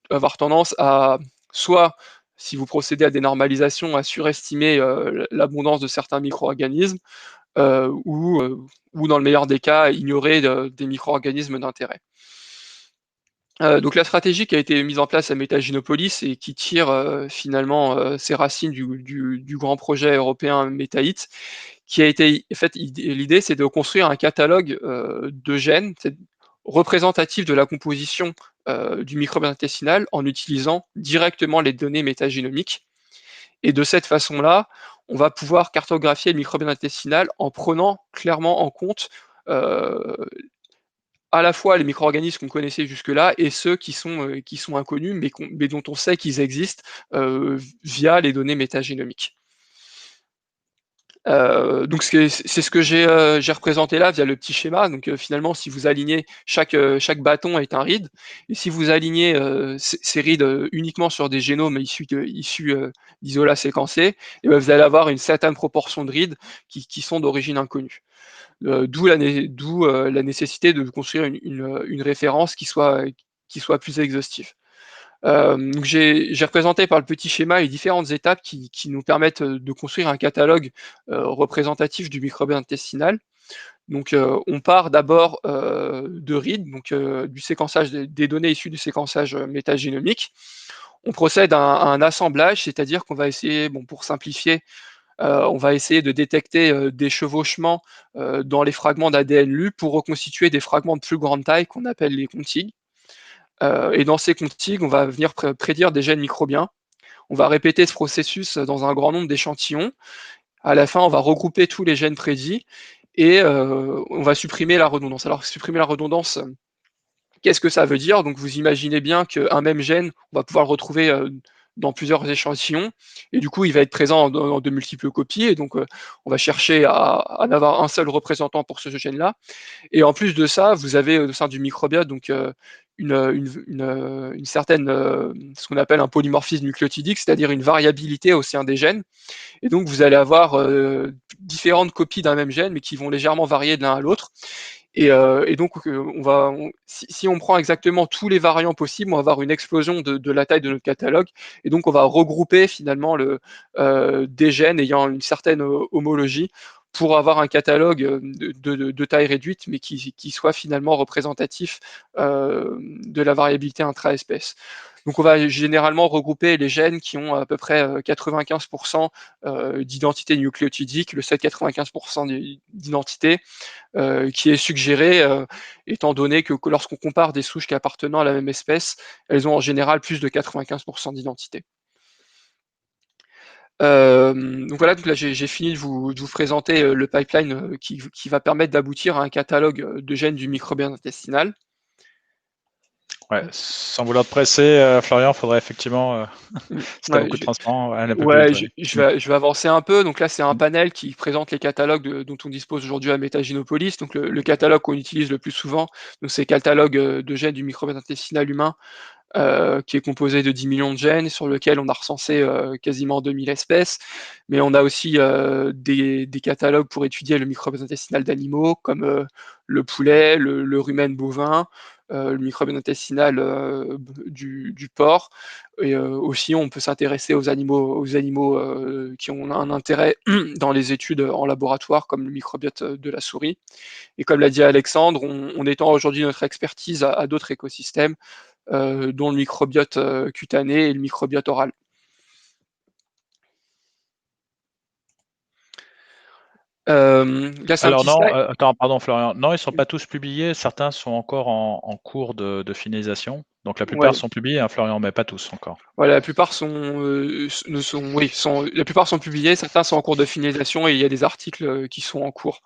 avoir tendance à, soit, si vous procédez à des normalisations, à surestimer l'abondance de certains micro-organismes, ou dans le meilleur des cas, à ignorer des micro-organismes d'intérêt. Donc la stratégie qui a été mise en place à Metagenopolis, et qui tire finalement ses racines du grand projet européen MetaHit, qui a été fait, l'idée c'est de construire un catalogue de gènes représentatif de la composition du microbe intestinal, en utilisant directement les données métagénomiques, Et de cette façon-là, on va pouvoir cartographier le microbiote intestinal en prenant clairement en compte à la fois les micro-organismes qu'on connaissait jusque-là et ceux qui sont inconnus, mais dont on sait qu'ils existent via les données métagénomiques. Donc c'est ce que j'ai représenté là via le petit schéma. Donc finalement, si vous alignez chaque bâton est un read, et si vous alignez ces reads uniquement sur des génomes issus d'isola séquencés, et ben vous allez avoir une certaine proportion de reads qui sont d'origine inconnue. D'où la nécessité de construire une référence qui soit plus exhaustive. Donc j'ai représenté par le petit schéma les différentes étapes qui nous permettent de construire un catalogue représentatif du microbiote intestinal. Donc on part d'abord de read, donc du séquençage des données issues du séquençage métagénomique. On procède à un assemblage, c'est-à-dire qu'on va essayer, bon, pour simplifier, on va essayer de détecter des chevauchements dans les fragments d'ADN lus pour reconstituer des fragments de plus grande taille qu'on appelle les contigs. Et dans ces contigs, on va venir prédire des gènes microbiens. On va répéter ce processus dans un grand nombre d'échantillons. À la fin, on va regrouper tous les gènes prédits et on va supprimer la redondance. Alors, supprimer la redondance, qu'est-ce que ça veut dire? Donc, vous imaginez bien qu'un même gène, on va pouvoir le retrouver dans plusieurs échantillons, et du coup, il va être présent dans de multiples copies, et donc on va chercher à en avoir un seul représentant pour ce gène-là. Et en plus de ça, vous avez au sein du microbiote donc une certaine, ce qu'on appelle un polymorphisme nucléotidique, c'est-à-dire une variabilité au sein des gènes. Et donc vous allez avoir différentes copies d'un même gène, mais qui vont légèrement varier de l'un à l'autre. Et donc si on prend exactement tous les variants possibles, on va avoir une explosion de la taille de notre catalogue. Et donc on va regrouper finalement des gènes ayant une certaine homologie pour avoir un catalogue de taille réduite, mais qui soit finalement représentatif de la variabilité intra-espèce. Donc on va généralement regrouper les gènes qui ont à peu près 95% d'identité nucléotidique, le 7-95% d'identité, qui est suggéré, étant donné que lorsqu'on compare des souches qui appartenant à la même espèce, elles ont en général plus de 95% d'identité. Donc voilà, donc là j'ai fini de vous présenter le pipeline qui va permettre d'aboutir à un catalogue de gènes du microbiote intestinal. Ouais, sans vouloir te presser, Florian, faudrait effectivement, si tu as Ouais, beaucoup de transparents, aller un peu plus ouais, vite, ouais. je vais avancer un peu. Donc là, c'est un panel qui présente les catalogues dont on dispose aujourd'hui à Metagenopolis. Donc le catalogue qu'on utilise le plus souvent, donc c'est le catalogue de gènes du microbiote intestinal humain, qui est composé de 10 millions de gènes, sur lequel on a recensé quasiment 2000 espèces. Mais on a aussi des catalogues pour étudier le microbiote intestinal d'animaux, comme le poulet, le rumen bovin, le microbiote intestinal du porc. Et aussi, on peut s'intéresser aux animaux qui ont un intérêt dans les études en laboratoire, comme le microbiote de la souris. Et comme l'a dit Alexandre, on étend aujourd'hui notre expertise à d'autres écosystèmes, dont le microbiote cutané et le microbiote oral. Là, c'est un Alors petit non, slide. attends, pardon Florian. Non, ils sont pas tous publiés. Certains sont encore en cours de finalisation. Donc la plupart Ouais. sont publiés, hein, Florian, mais pas tous encore. Voilà, la plupart la plupart sont publiés, certains sont en cours de finalisation et il y a des articles qui sont en cours.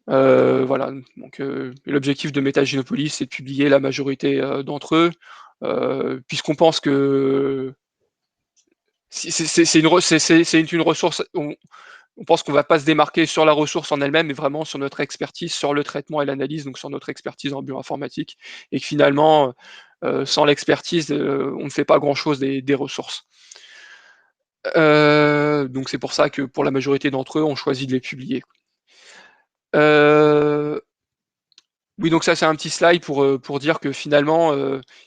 Voilà, donc l'objectif de Metagenopolis, c'est de publier la majorité d'entre eux, puisqu'on pense que c'est une ressource. On pense qu'on ne va pas se démarquer sur la ressource en elle-même, mais vraiment sur notre expertise, sur le traitement et l'analyse, donc sur notre expertise en bioinformatique, et que finalement, sans l'expertise, on ne fait pas grand-chose des ressources. Donc c'est pour ça que pour la majorité d'entre eux, on choisit de les publier. Oui, donc ça c'est un petit slide pour dire que finalement,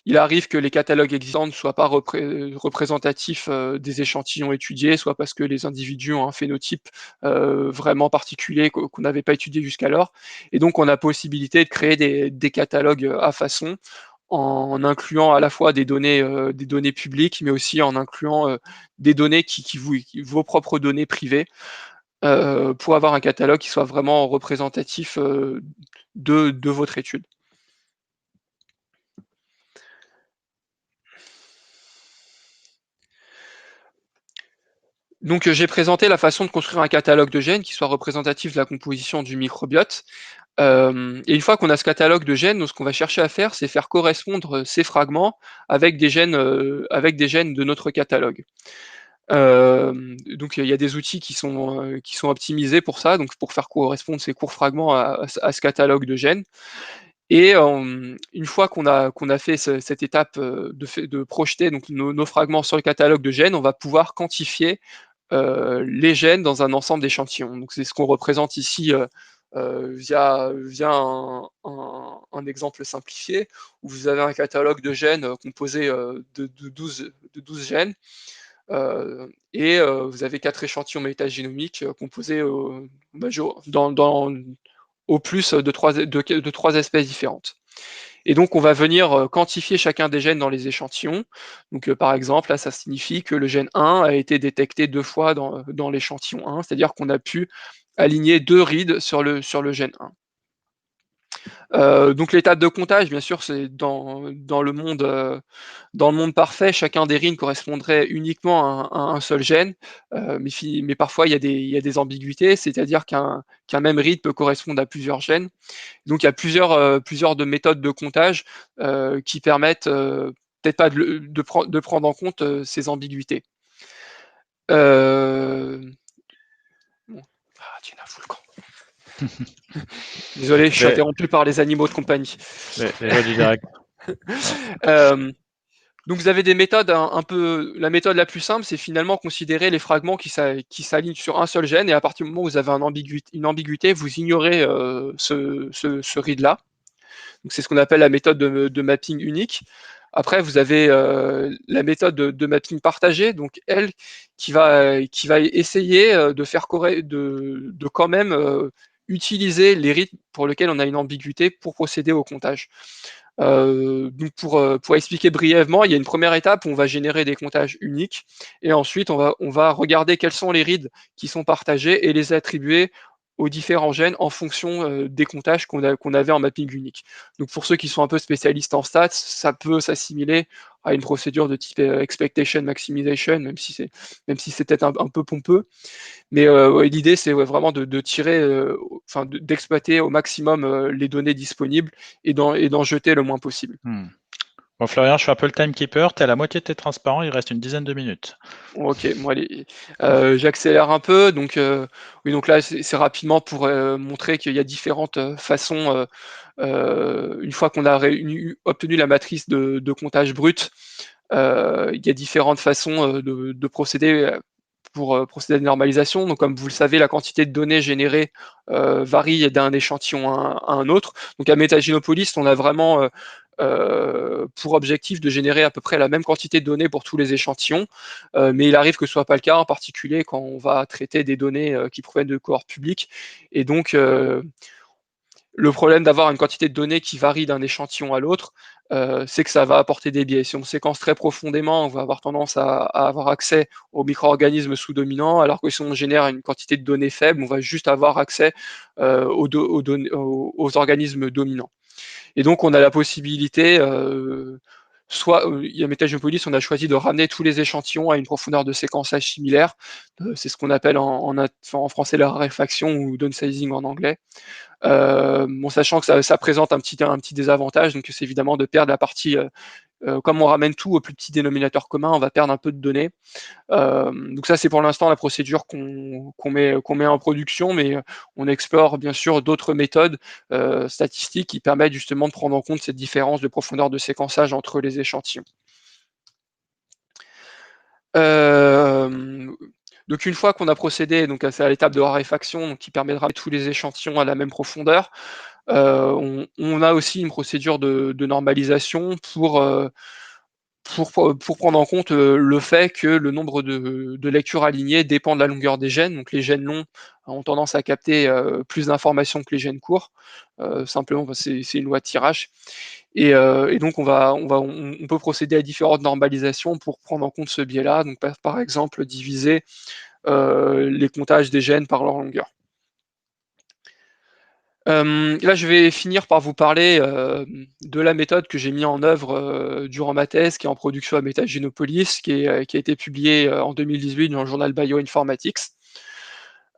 il arrive que les catalogues existants ne soient pas représentatifs des échantillons étudiés, soit parce que les individus ont un phénotype vraiment particulier qu'on n'avait pas étudié jusqu'alors. Et donc on a possibilité de créer des catalogues à façon, en incluant à la fois des données publiques, mais aussi en incluant des données vos propres données privées, pour avoir un catalogue qui soit vraiment représentatif de votre étude. Donc, j'ai présenté la façon de construire un catalogue de gènes qui soit représentatif de la composition du microbiote. Et une fois qu'on a ce catalogue de gènes, ce qu'on va chercher à faire, c'est faire correspondre ces fragments avec des gènes de notre catalogue. Donc il y a des outils qui sont optimisés pour ça, donc pour faire correspondre ces courts fragments à ce catalogue de gènes. Et une fois qu'on a fait cette étape de projeter donc nos fragments sur le catalogue de gènes, on va pouvoir quantifier les gènes dans un ensemble d'échantillons. Donc c'est ce qu'on représente ici via un exemple simplifié, où vous avez un catalogue de gènes composé de 12 gènes, et vous avez 4 échantillons métagénomiques composés au plus de 3 espèces différentes. Et donc, on va venir quantifier chacun des gènes dans les échantillons. Donc, par exemple, là, ça signifie que le gène 1 a été détecté 2 fois dans l'échantillon 1, c'est-à-dire qu'on a pu aligner 2 rides sur le gène 1. Donc l'étape de comptage, bien sûr, c'est dans le monde parfait, chacun des rides correspondrait uniquement à un seul gène, mais parfois il y a des ambiguïtés, c'est-à-dire qu'un même ride peut correspondre à plusieurs gènes. Donc il y a plusieurs de méthodes de comptage qui permettent peut-être pas de prendre en compte ces ambiguïtés. Bon. Ah, tiens, un volcan. Désolé, je suis interrompu par les animaux de compagnie. Les lois du direct. Donc vous avez des méthodes un peu. La méthode la plus simple, c'est finalement considérer les fragments qui s'alignent sur un seul gène, et à partir du moment où vous avez une ambiguïté, vous ignorez ce read-là. Donc c'est ce qu'on appelle la méthode de mapping unique. Après, vous avez la méthode de mapping partagé, donc elle qui va essayer de faire de quand même utiliser les rythmes pour lesquels on a une ambiguïté pour procéder au comptage. Donc pour expliquer brièvement, il y a une première étape où on va générer des comptages uniques, et ensuite on va regarder quels sont les reads qui sont partagés et les attribuer aux différents gènes en fonction des comptages qu'on avait en mapping unique. Donc pour ceux qui sont un peu spécialistes en stats, ça peut s'assimiler à une procédure de type expectation maximization, même si c'est peut-être un peu pompeux. Mais l'idée, c'est vraiment de tirer, d'exploiter au maximum les données disponibles et d'en jeter le moins possible. Bon, Florian, je suis un peu le timekeeper. Tu es à la moitié de tes transparents, il reste une dizaine de minutes. Ok, bon, allez, j'accélère un peu. Donc, oui, donc là, c'est rapidement pour montrer qu'il y a différentes façons. Une fois qu'on a obtenu la matrice de comptage brut, il y a différentes façons de procéder pour procéder à la normalisation. Donc, comme vous le savez, la quantité de données générées varie d'un échantillon à un autre. Donc, à Metagenopolis, on a vraiment pour objectif de générer à peu près la même quantité de données pour tous les échantillons, mais il arrive que ce soit pas le cas, en particulier quand on va traiter des données qui proviennent de cohortes publiques. Et donc, le problème d'avoir une quantité de données qui varie d'un échantillon à l'autre, c'est que ça va apporter des biais. Si on séquence très profondément, on va avoir tendance à avoir accès aux micro-organismes sous-dominants, alors que si on génère une quantité de données faible, on va juste avoir accès aux organismes dominants. Et donc, on a la possibilité, soit, il y a Metagenopolis, on a choisi de ramener tous les échantillons à une profondeur de séquençage similaire. C'est ce qu'on appelle en français la raréfaction, ou downsizing en anglais. Bon, sachant que ça présente un petit désavantage, donc c'est évidemment de perdre la partie, comme on ramène tout au plus petit dénominateur commun, on va perdre un peu de données. Donc ça, c'est pour l'instant la procédure qu'on met en production, mais on explore bien sûr d'autres méthodes statistiques qui permettent justement de prendre en compte cette différence de profondeur de séquençage entre les échantillons. Donc une fois qu'on a procédé donc à l'étape de raréfaction, donc qui permet de ramener tous les échantillons à la même profondeur, on a aussi une procédure de normalisation pour prendre en compte le fait que le nombre de lectures alignées dépend de la longueur des gènes. Donc les gènes longs ont tendance à capter plus d'informations que les gènes courts. Simplement, c'est une loi de tirage. Et donc on peut procéder à différentes normalisations pour prendre en compte ce biais-là. Donc par exemple, diviser les comptages des gènes par leur longueur. Là, je vais finir par vous parler de la méthode que j'ai mis en œuvre durant ma thèse, qui est en production à Metagenopolis, qui a été publiée en 2018 dans le journal Bioinformatics.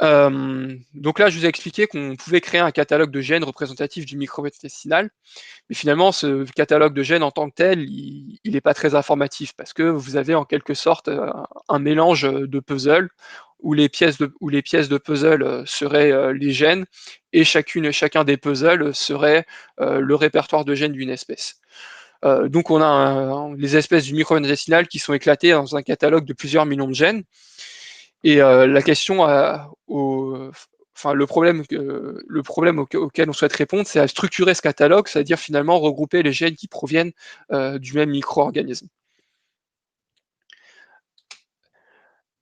Donc là, je vous ai expliqué qu'on pouvait créer un catalogue de gènes représentatifs du microbiome intestinal, mais finalement, ce catalogue de gènes en tant que tel, il n'est pas très informatif, parce que vous avez en quelque sorte un mélange de puzzle, où les pièces de puzzle seraient les gènes, et chacun des puzzles serait le répertoire de gènes d'une espèce. Donc on a les espèces du microbiome intestinal qui sont éclatées dans un catalogue de plusieurs millions de gènes, et la question enfin le problème auquel on souhaite répondre, c'est à structurer ce catalogue, c'est-à-dire finalement regrouper les gènes qui proviennent du même micro-organisme.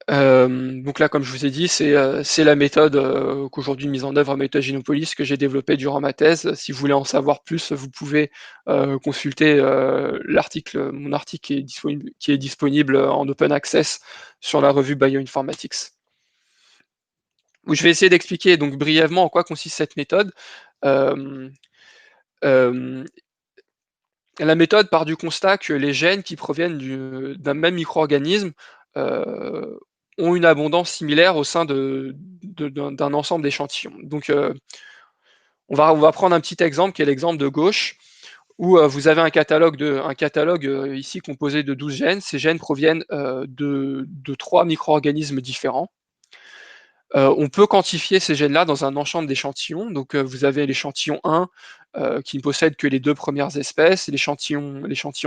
Donc là, comme je vous ai dit, c'est la méthode qu'aujourd'hui mise en œuvre à Metagenopolis que j'ai développée durant ma thèse. Si vous voulez en savoir plus, vous pouvez consulter mon article qui est disponible en open access sur la revue Bioinformatics. Où je vais essayer d'expliquer donc brièvement en quoi consiste cette méthode. Euh, euh, la méthode part du constat que les gènes qui proviennent d'un même micro-organisme euh, ont une abondance similaire au sein d'un ensemble d'échantillons. Donc on va prendre un petit exemple qui est l'exemple de gauche, où vous avez un catalogue ici composé de 12 gènes. Ces gènes proviennent de 3 micro-organismes différents. On peut quantifier ces gènes-là dans un ensemble d'échantillons. Donc, vous avez l'échantillon 1 qui ne possède que les 2 premières espèces, l'échantillon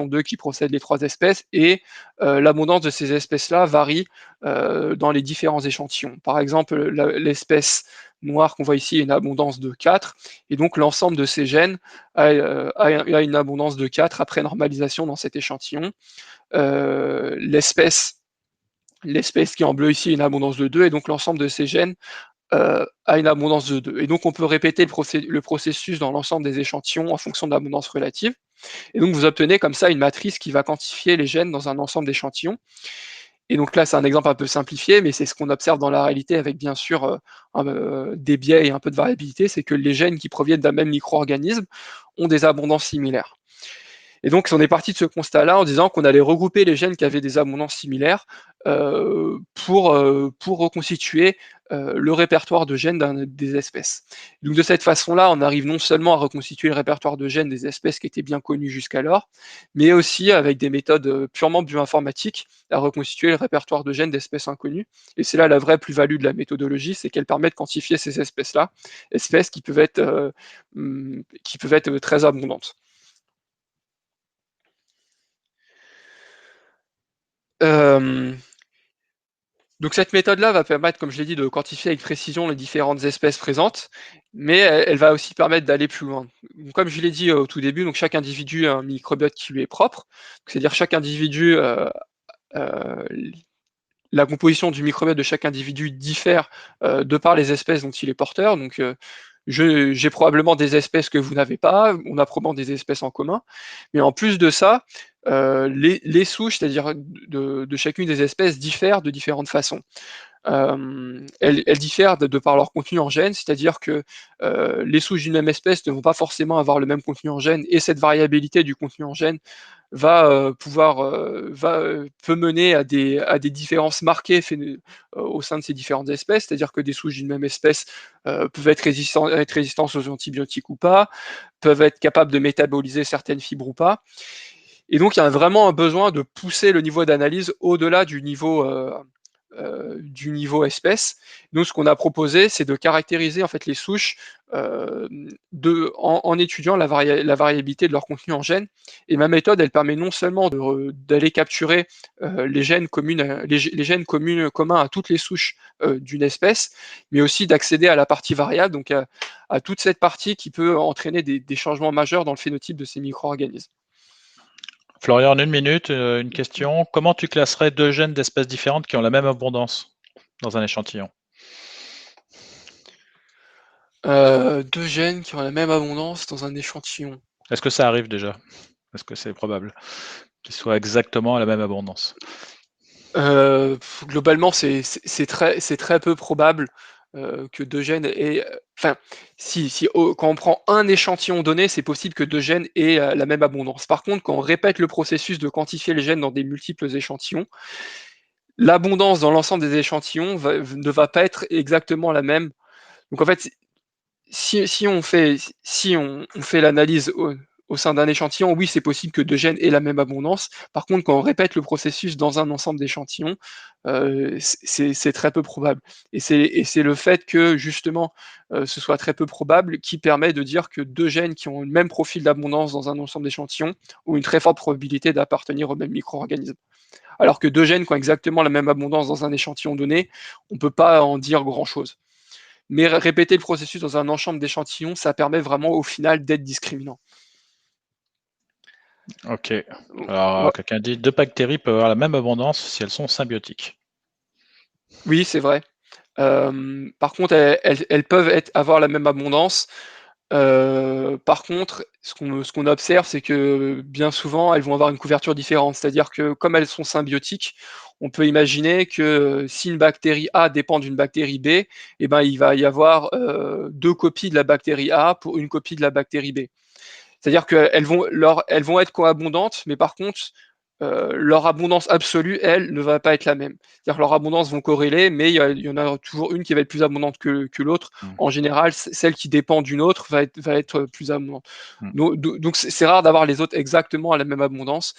2 qui possède les 3 espèces, et l'abondance de ces espèces-là varie dans les différents échantillons. Par exemple, l'espèce noire qu'on voit ici a une abondance de 4, et donc l'ensemble de ces gènes a une abondance de 4 après normalisation dans cet échantillon. L'espèce qui est en bleu ici a une abondance de 2, et donc l'ensemble de ces gènes a une abondance de 2. Et donc on peut répéter le processus dans l'ensemble des échantillons en fonction de l'abondance relative. Et donc vous obtenez comme ça une matrice qui va quantifier les gènes dans un ensemble d'échantillons. Et donc là, c'est un exemple un peu simplifié, mais c'est ce qu'on observe dans la réalité avec bien sûr des biais et un peu de variabilité, c'est que les gènes qui proviennent d'un même micro-organisme ont des abondances similaires. Et donc, on est parti de ce constat-là en disant qu'on allait regrouper les gènes qui avaient des abondances similaires pour reconstituer le répertoire de gènes des espèces. Donc, de cette façon-là, on arrive non seulement à reconstituer le répertoire de gènes des espèces qui étaient bien connues jusqu'alors, mais aussi avec des méthodes purement bioinformatiques à reconstituer le répertoire de gènes d'espèces inconnues. Et c'est là la vraie plus-value de la méthodologie, c'est qu'elle permet de quantifier ces espèces-là, espèces qui peuvent être très abondantes. Donc cette méthode-là va permettre, comme je l'ai dit, de quantifier avec précision les différentes espèces présentes, mais elle va aussi permettre d'aller plus loin. Donc, comme je l'ai dit au tout début, donc chaque individu a un microbiote qui lui est propre, c'est-à-dire chaque individu, la composition du microbiote de chaque individu diffère de par les espèces dont il est porteur. Donc j'ai probablement des espèces que vous n'avez pas, on a probablement des espèces en commun, mais en plus de ça, les souches, c'est-à-dire de chacune des espèces, diffèrent de différentes façons. Elles diffèrent de par leur contenu en gènes, c'est-à-dire que les souches d'une même espèce ne vont pas forcément avoir le même contenu en gènes, et cette variabilité du contenu en gènes peut mener à des différences marquées au sein de ces différentes espèces, c'est-à-dire que des souches d'une même espèce peuvent être résistantes aux antibiotiques ou pas, peuvent être capables de métaboliser certaines fibres ou pas. Et donc il y a vraiment un besoin de pousser le niveau d'analyse au-delà du niveau espèce. Donc, ce qu'on a proposé, c'est de caractériser en fait les souches en étudiant la variabilité de leur contenu en gènes. Et ma méthode, elle permet non seulement d'aller capturer les gènes communs à toutes les souches d'une espèce, mais aussi d'accéder à la partie variable, donc à toute cette partie qui peut entraîner des changements majeurs dans le phénotype de ces micro-organismes. Florian, en une minute, une question. Comment tu classerais deux gènes d'espèces différentes qui ont la même abondance dans un échantillon? Deux gènes qui ont la même abondance dans un échantillon. Est-ce que ça arrive déjà? Est-ce que c'est probable qu'ils soient exactement à la même abondance? Globalement, c'est très peu probable. que deux gènes aient, enfin, quand on prend un échantillon donné, c'est possible que deux gènes aient la même abondance. Par contre, quand on répète le processus de quantifier les gènes dans des multiples échantillons, l'abondance dans l'ensemble des échantillons ne va pas être exactement la même. Donc en fait, si on fait l'analyse au sein d'un échantillon, oui, c'est possible que deux gènes aient la même abondance. Par contre, quand on répète le processus dans un ensemble d'échantillons, c'est très peu probable. Et c'est le fait que justement ce soit très peu probable qui permet de dire que deux gènes qui ont le même profil d'abondance dans un ensemble d'échantillons ont une très forte probabilité d'appartenir au même micro-organisme. Alors que deux gènes qui ont exactement la même abondance dans un échantillon donné, on ne peut pas en dire grand-chose. Mais répéter le processus dans un ensemble d'échantillons, ça permet vraiment au final d'être discriminant. Ok. Alors, quelqu'un dit deux bactéries peuvent avoir la même abondance si elles sont symbiotiques. Oui, c'est vrai. Par contre, elles peuvent avoir la même abondance. Par contre, ce qu'on observe, c'est que bien souvent, elles vont avoir une couverture différente. C'est-à-dire que comme elles sont symbiotiques, on peut imaginer que si une bactérie A dépend d'une bactérie B, eh ben, il va y avoir deux copies de la bactérie A pour une copie de la bactérie B. C'est-à-dire qu'elles elles vont être coabondantes, mais par contre, leur abondance absolue, elle, ne va pas être la même. C'est-à-dire que leurs abondances vont corréler, mais il y en a toujours une qui va être plus abondante que l'autre. Mm. En général, celle qui dépend d'une autre va être plus abondante. Mm. Donc c'est rare d'avoir les autres exactement à la même abondance,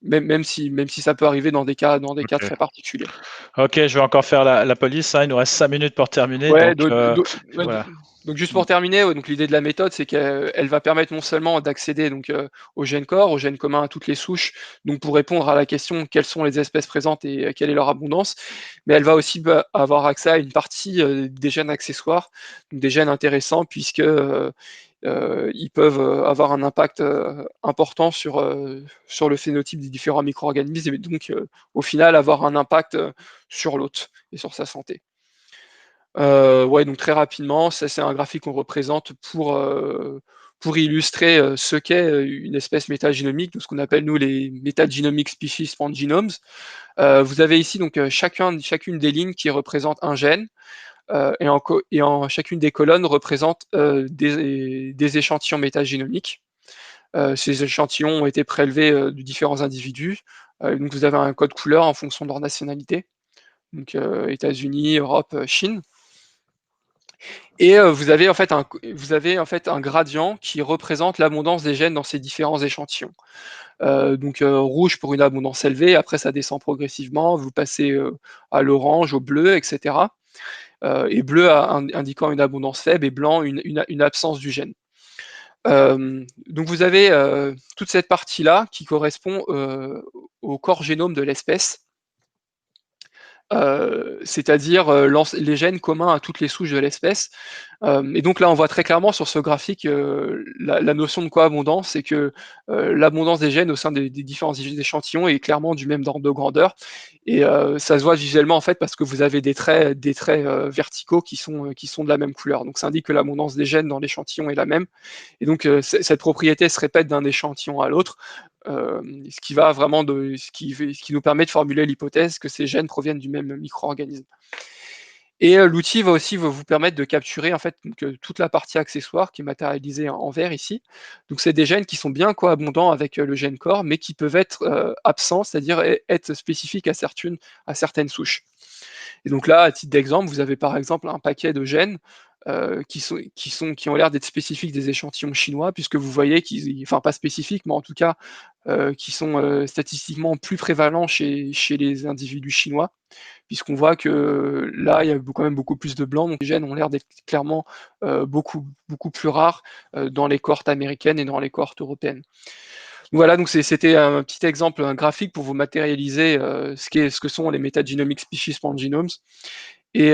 même si ça peut arriver dans des cas Ok. très particuliers. Ok, je vais encore faire la police. Hein. Il nous reste 5 minutes pour terminer. Ouais, Donc, ouais, voilà. donc juste Mm. pour terminer, ouais, donc l'idée de la méthode, c'est qu'elle va permettre non seulement d'accéder donc au gène corps, au gène commun à toutes les souches, donc pour répondre à la question quelles sont les espèces présentes et quelle est leur abondance, mais elle va aussi avoir accès à une partie des gènes accessoires, donc des gènes intéressants puisque ils peuvent avoir un impact important sur le phénotype des différents micro-organismes et donc au final avoir un impact sur l'hôte et sur sa santé. Ouais, donc très rapidement, ça c'est un graphique qu'on représente pour illustrer ce qu'est une espèce métagénomique, donc ce qu'on appelle nous les metagenomic species pangenomes. Vous avez ici donc chacune des lignes qui représente un gène, et en chacune des colonnes représente des échantillons métagénomiques. Ces échantillons ont été prélevés de différents individus. Donc vous avez un code couleur en fonction de leur nationalité, donc États-Unis, Europe, Chine. Et vous avez en fait un gradient qui représente l'abondance des gènes dans ces différents échantillons. Donc rouge pour une abondance élevée, après ça descend progressivement, vous passez à l'orange, au bleu, etc. Et bleu indiquant une abondance faible et blanc une absence du gène. Donc vous avez toute cette partie-là qui correspond au corps génome de l'espèce. C'est-à-dire les gènes communs à toutes les souches de l'espèce. Et donc là, on voit très clairement sur ce graphique la notion de coabondance, c'est que l'abondance des gènes au sein des différents échantillons est clairement du même ordre de grandeur. Et ça se voit visuellement en fait parce que vous avez des traits verticaux qui sont de la même couleur. Donc ça indique que l'abondance des gènes dans l'échantillon est la même. Et donc cette propriété se répète d'un échantillon à l'autre, ce qui va vraiment ce qui nous permet de formuler l'hypothèse que ces gènes proviennent du même micro-organisme. Et l'outil va aussi vous permettre de capturer en fait toute la partie accessoire qui est matérialisée en vert ici. Donc c'est des gènes qui sont bien coabondants avec le gène corps, mais qui peuvent être absents, c'est-à-dire être spécifiques à certaines souches. Et donc là, à titre d'exemple, vous avez par exemple un paquet de gènes qui ont l'air d'être spécifiques des échantillons chinois, puisque vous voyez enfin pas spécifiques, mais en tout cas qui sont statistiquement plus prévalents chez les individus chinois, puisqu'on voit que là, il y a quand même beaucoup plus de blancs, donc les gènes ont l'air d'être clairement beaucoup plus rares dans les cohortes américaines et dans les cohortes européennes. Voilà, donc c'était un petit exemple, un graphique pour vous matérialiser ce que sont les metagenomic species pangenomes et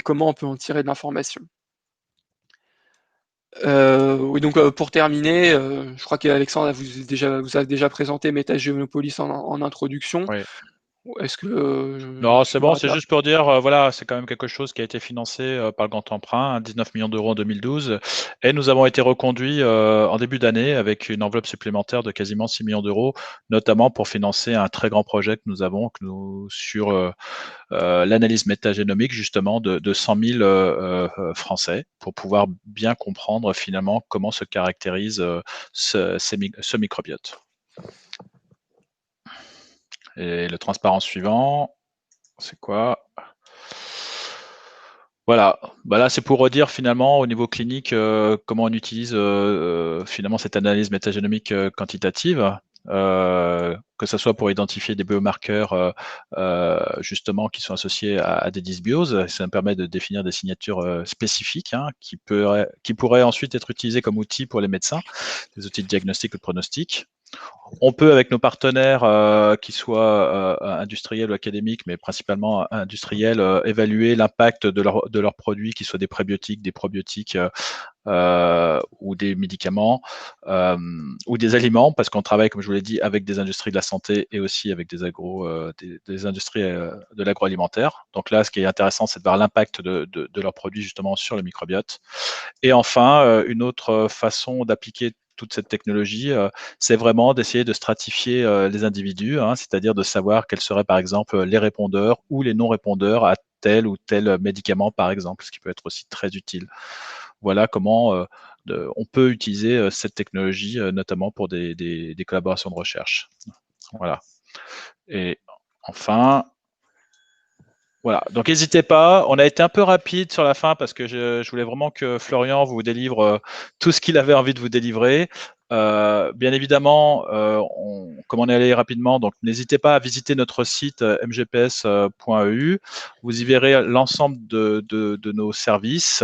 comment on peut en tirer de l'information. Oui, donc pour terminer, je crois qu'Alexandre vous a déjà présenté Metagenopolis en introduction. Oui. Est-ce que Non, c'est tu bon, c'est m'arrêtes là? juste pour dire, voilà, c'est quand même quelque chose qui a été financé par le Grand Emprunt, hein, 19 millions d'euros en 2012. Et nous avons été reconduits en début d'année avec une enveloppe supplémentaire de quasiment 6 millions d'euros, notamment pour financer un très grand projet que nous avons sur l'analyse métagénomique, justement, de 100 000 Français, pour pouvoir bien comprendre finalement comment se caractérise ce microbiote. Et le transparent suivant, c'est quoi? Voilà, bah là c'est pour redire finalement au niveau clinique comment on utilise finalement cette analyse métagénomique quantitative, que ce soit pour identifier des biomarqueurs justement qui sont associés à des dysbioses. Ça me permet de définir des signatures spécifiques, hein, qui pourraient ensuite être utilisées comme outils pour les médecins, des outils de diagnostic ou de pronostic. On peut, avec nos partenaires, qu'ils soient industriels ou académiques, mais principalement industriels, évaluer l'impact de leurs produits, qu'ils soient des prébiotiques, des probiotiques ou des médicaments ou des aliments, parce qu'on travaille, comme je vous l'ai dit, avec des industries de la santé et aussi avec des industries de l'agroalimentaire. Donc là, ce qui est intéressant, c'est de voir l'impact de leurs produits justement sur le microbiote. Et enfin, une autre façon d'appliquer toute cette technologie, c'est vraiment d'essayer de stratifier les individus, hein, c'est-à-dire de savoir quels seraient par exemple les répondeurs ou les non-répondeurs à tel ou tel médicament, par exemple, ce qui peut être aussi très utile. Voilà comment on peut utiliser cette technologie, notamment pour des collaborations de recherche. Voilà. Et enfin, voilà, donc n'hésitez pas. On a été un peu rapide sur la fin parce que je voulais vraiment que Florian vous délivre tout ce qu'il avait envie de vous délivrer. Bien évidemment, comme on est allé rapidement, donc n'hésitez pas à visiter notre site mgps.eu. Vous y verrez l'ensemble de nos services.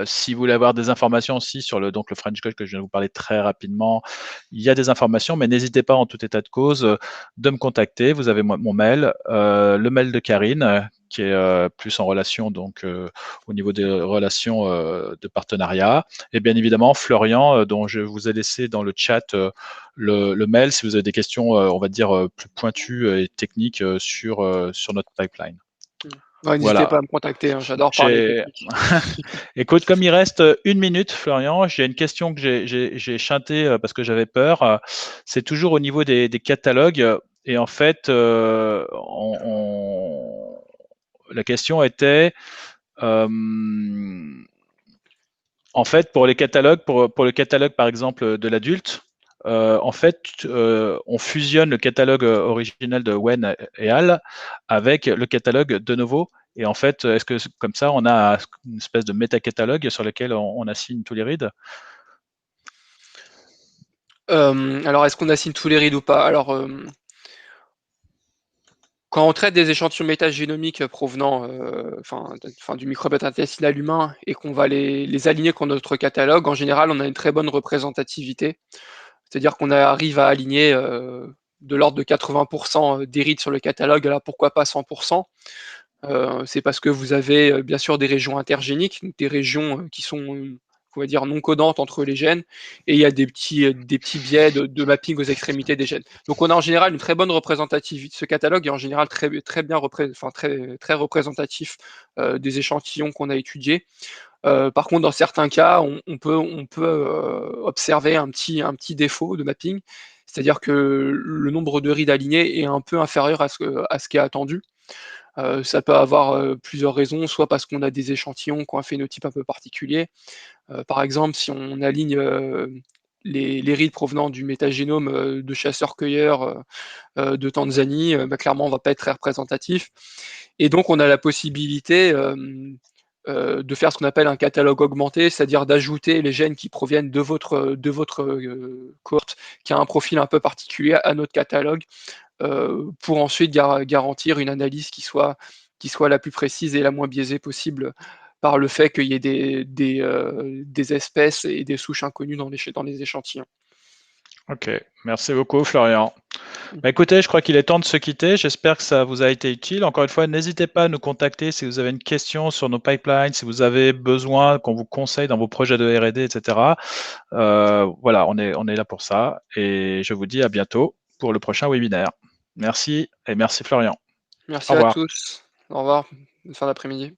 Si vous voulez avoir des informations aussi sur donc le French Code que je viens de vous parler très rapidement, il y a des informations, mais n'hésitez pas en tout état de cause de me contacter. Vous avez mon mail, le mail de Karine, qui est plus en relation donc au niveau des relations de partenariat, et bien évidemment Florian, dont je vous ai laissé dans le chat le mail si vous avez des questions, on va dire plus pointues et techniques sur notre pipeline. Ouais, n'hésitez pas Voilà. à me contacter, hein, j'adore parler technique. Écoute, comme il reste une minute, Florian, j'ai une question que j'ai chantée parce que j'avais peur. C'est toujours au niveau des catalogues. Et en fait, la question était, euh, en fait, pour les catalogues, pour le catalogue par exemple de l'adulte, en fait, on fusionne le catalogue original de Wen et Al avec le catalogue de Novo. Et en fait, est-ce que comme ça, on a une espèce de métacatalogue sur lequel on assigne tous les reads? Alors, est-ce qu'on assigne tous les reads ou pas? Alors, quand on traite des échantillons métagénomiques provenant du microbiote intestinal humain et qu'on va les aligner contre notre catalogue, en général, on a une très bonne représentativité. C'est-à-dire qu'on arrive à aligner de l'ordre de 80% des reads sur le catalogue, alors pourquoi pas 100%? C'est parce que vous avez bien sûr des régions intergéniques, des régions qui sont, on va dire, non codantes entre les gènes, et il y a des petits biais de mapping aux extrémités des gènes. Donc on a en général une très bonne représentativité, ce catalogue est en général très bien très représentatif des échantillons qu'on a étudiés. Par contre, dans certains cas, on peut observer un petit défaut de mapping, c'est-à-dire que le nombre de reads alignés est un peu inférieur à ce qui est attendu. Ça peut avoir plusieurs raisons, soit parce qu'on a des échantillons qui ont un phénotype un peu particulier. Par exemple, si on aligne les rides provenant du métagénome de chasseurs-cueilleurs de Tanzanie, bah, clairement, on ne va pas être très représentatif. Et donc, on a la possibilité de faire ce qu'on appelle un catalogue augmenté, c'est-à-dire d'ajouter les gènes qui proviennent de votre cohorte, qui a un profil un peu particulier à notre catalogue, pour ensuite garantir une analyse qui soit la plus précise et la moins biaisée possible par le fait qu'il y ait des espèces et des souches inconnues dans les échantillons. Ok, merci beaucoup Florian. Mmh. Bah, écoutez, je crois qu'il est temps de se quitter. J'espère que ça vous a été utile. Encore une fois, n'hésitez pas à nous contacter si vous avez une question sur nos pipelines, si vous avez besoin qu'on vous conseille dans vos projets de R&D, etc. Voilà, on est là pour ça. Et je vous dis à bientôt pour le prochain webinaire. Merci et merci Florian. Au Merci à revoir. tous. Au revoir. Bonne fin d'après-midi.